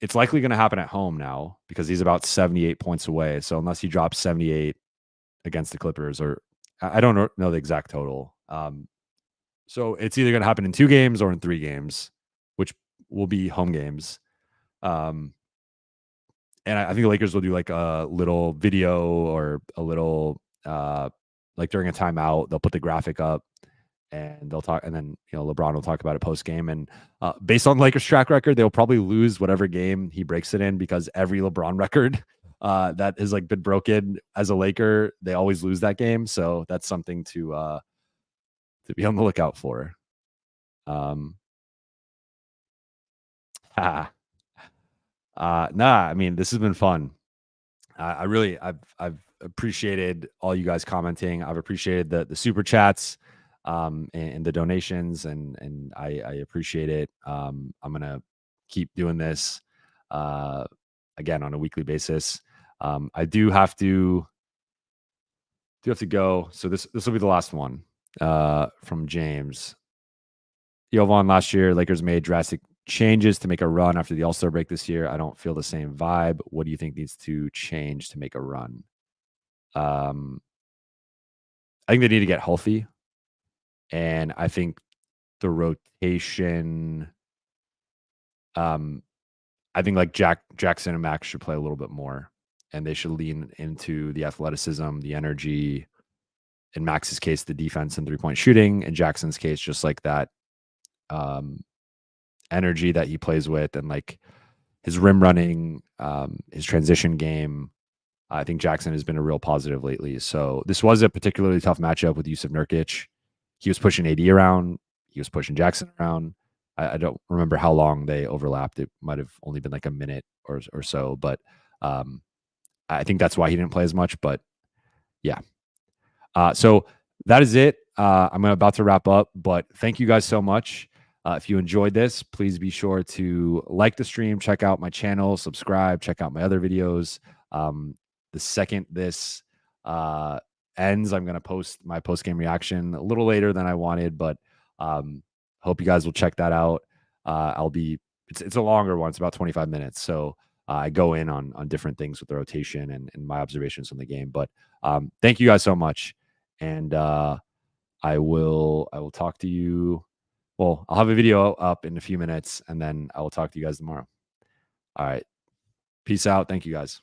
it's likely going to happen at home now because he's about 78 points away. So unless he drops 78 against the Clippers, or I don't know the exact total. So it's either going to happen in 2 games or in 3 games, which will be home games. Um, and I think the Lakers will do like a little video or a little like during a timeout, they'll put the graphic up and they'll talk, and then LeBron will talk about it post game. And based on Lakers track record, they'll probably lose whatever game he breaks it in, because every LeBron record that has like been broken as a Laker, they always lose that game. So that's something to be on the lookout for. Nah, I mean, this has been fun. I've appreciated all you guys commenting. I've appreciated the super chats, and the donations, and I appreciate it. I'm gonna keep doing this, again on a weekly basis. I do have to go. So this will be the last one, from James. Jovan, last year Lakers made drastic changes to make a run after the All-Star break. This year I don't feel the same vibe. What do you think needs to change to make a run? I think they need to get healthy, and I think the rotation, I think like Jackson and Max should play a little bit more, and they should lean into the athleticism, the energy. In Max's case, the defense and 3-point shooting. In Jackson's case, just like that energy that he plays with, and like his rim running, his transition game. I think Jackson has been a real positive lately. So this was a particularly tough matchup with Yusuf Nurkic. He was pushing AD around. He was pushing Jackson around. I don't remember how long they overlapped. It might have only been like a minute or so, but I think that's why he didn't play as much. But yeah, so that is it. I'm about to wrap up, but thank you guys so much. If you enjoyed this, please be sure to like the stream, check out my channel, subscribe, check out my other videos. The second this ends, I'm going to post my post game reaction a little later than I wanted, but hope you guys will check that out. It's a longer one. It's about 25 minutes. So I go in on different things with the rotation and my observations from the game. But thank you guys so much. And I will talk to you. Well, I'll have a video up in a few minutes, and then I will talk to you guys tomorrow. All right. Peace out. Thank you guys.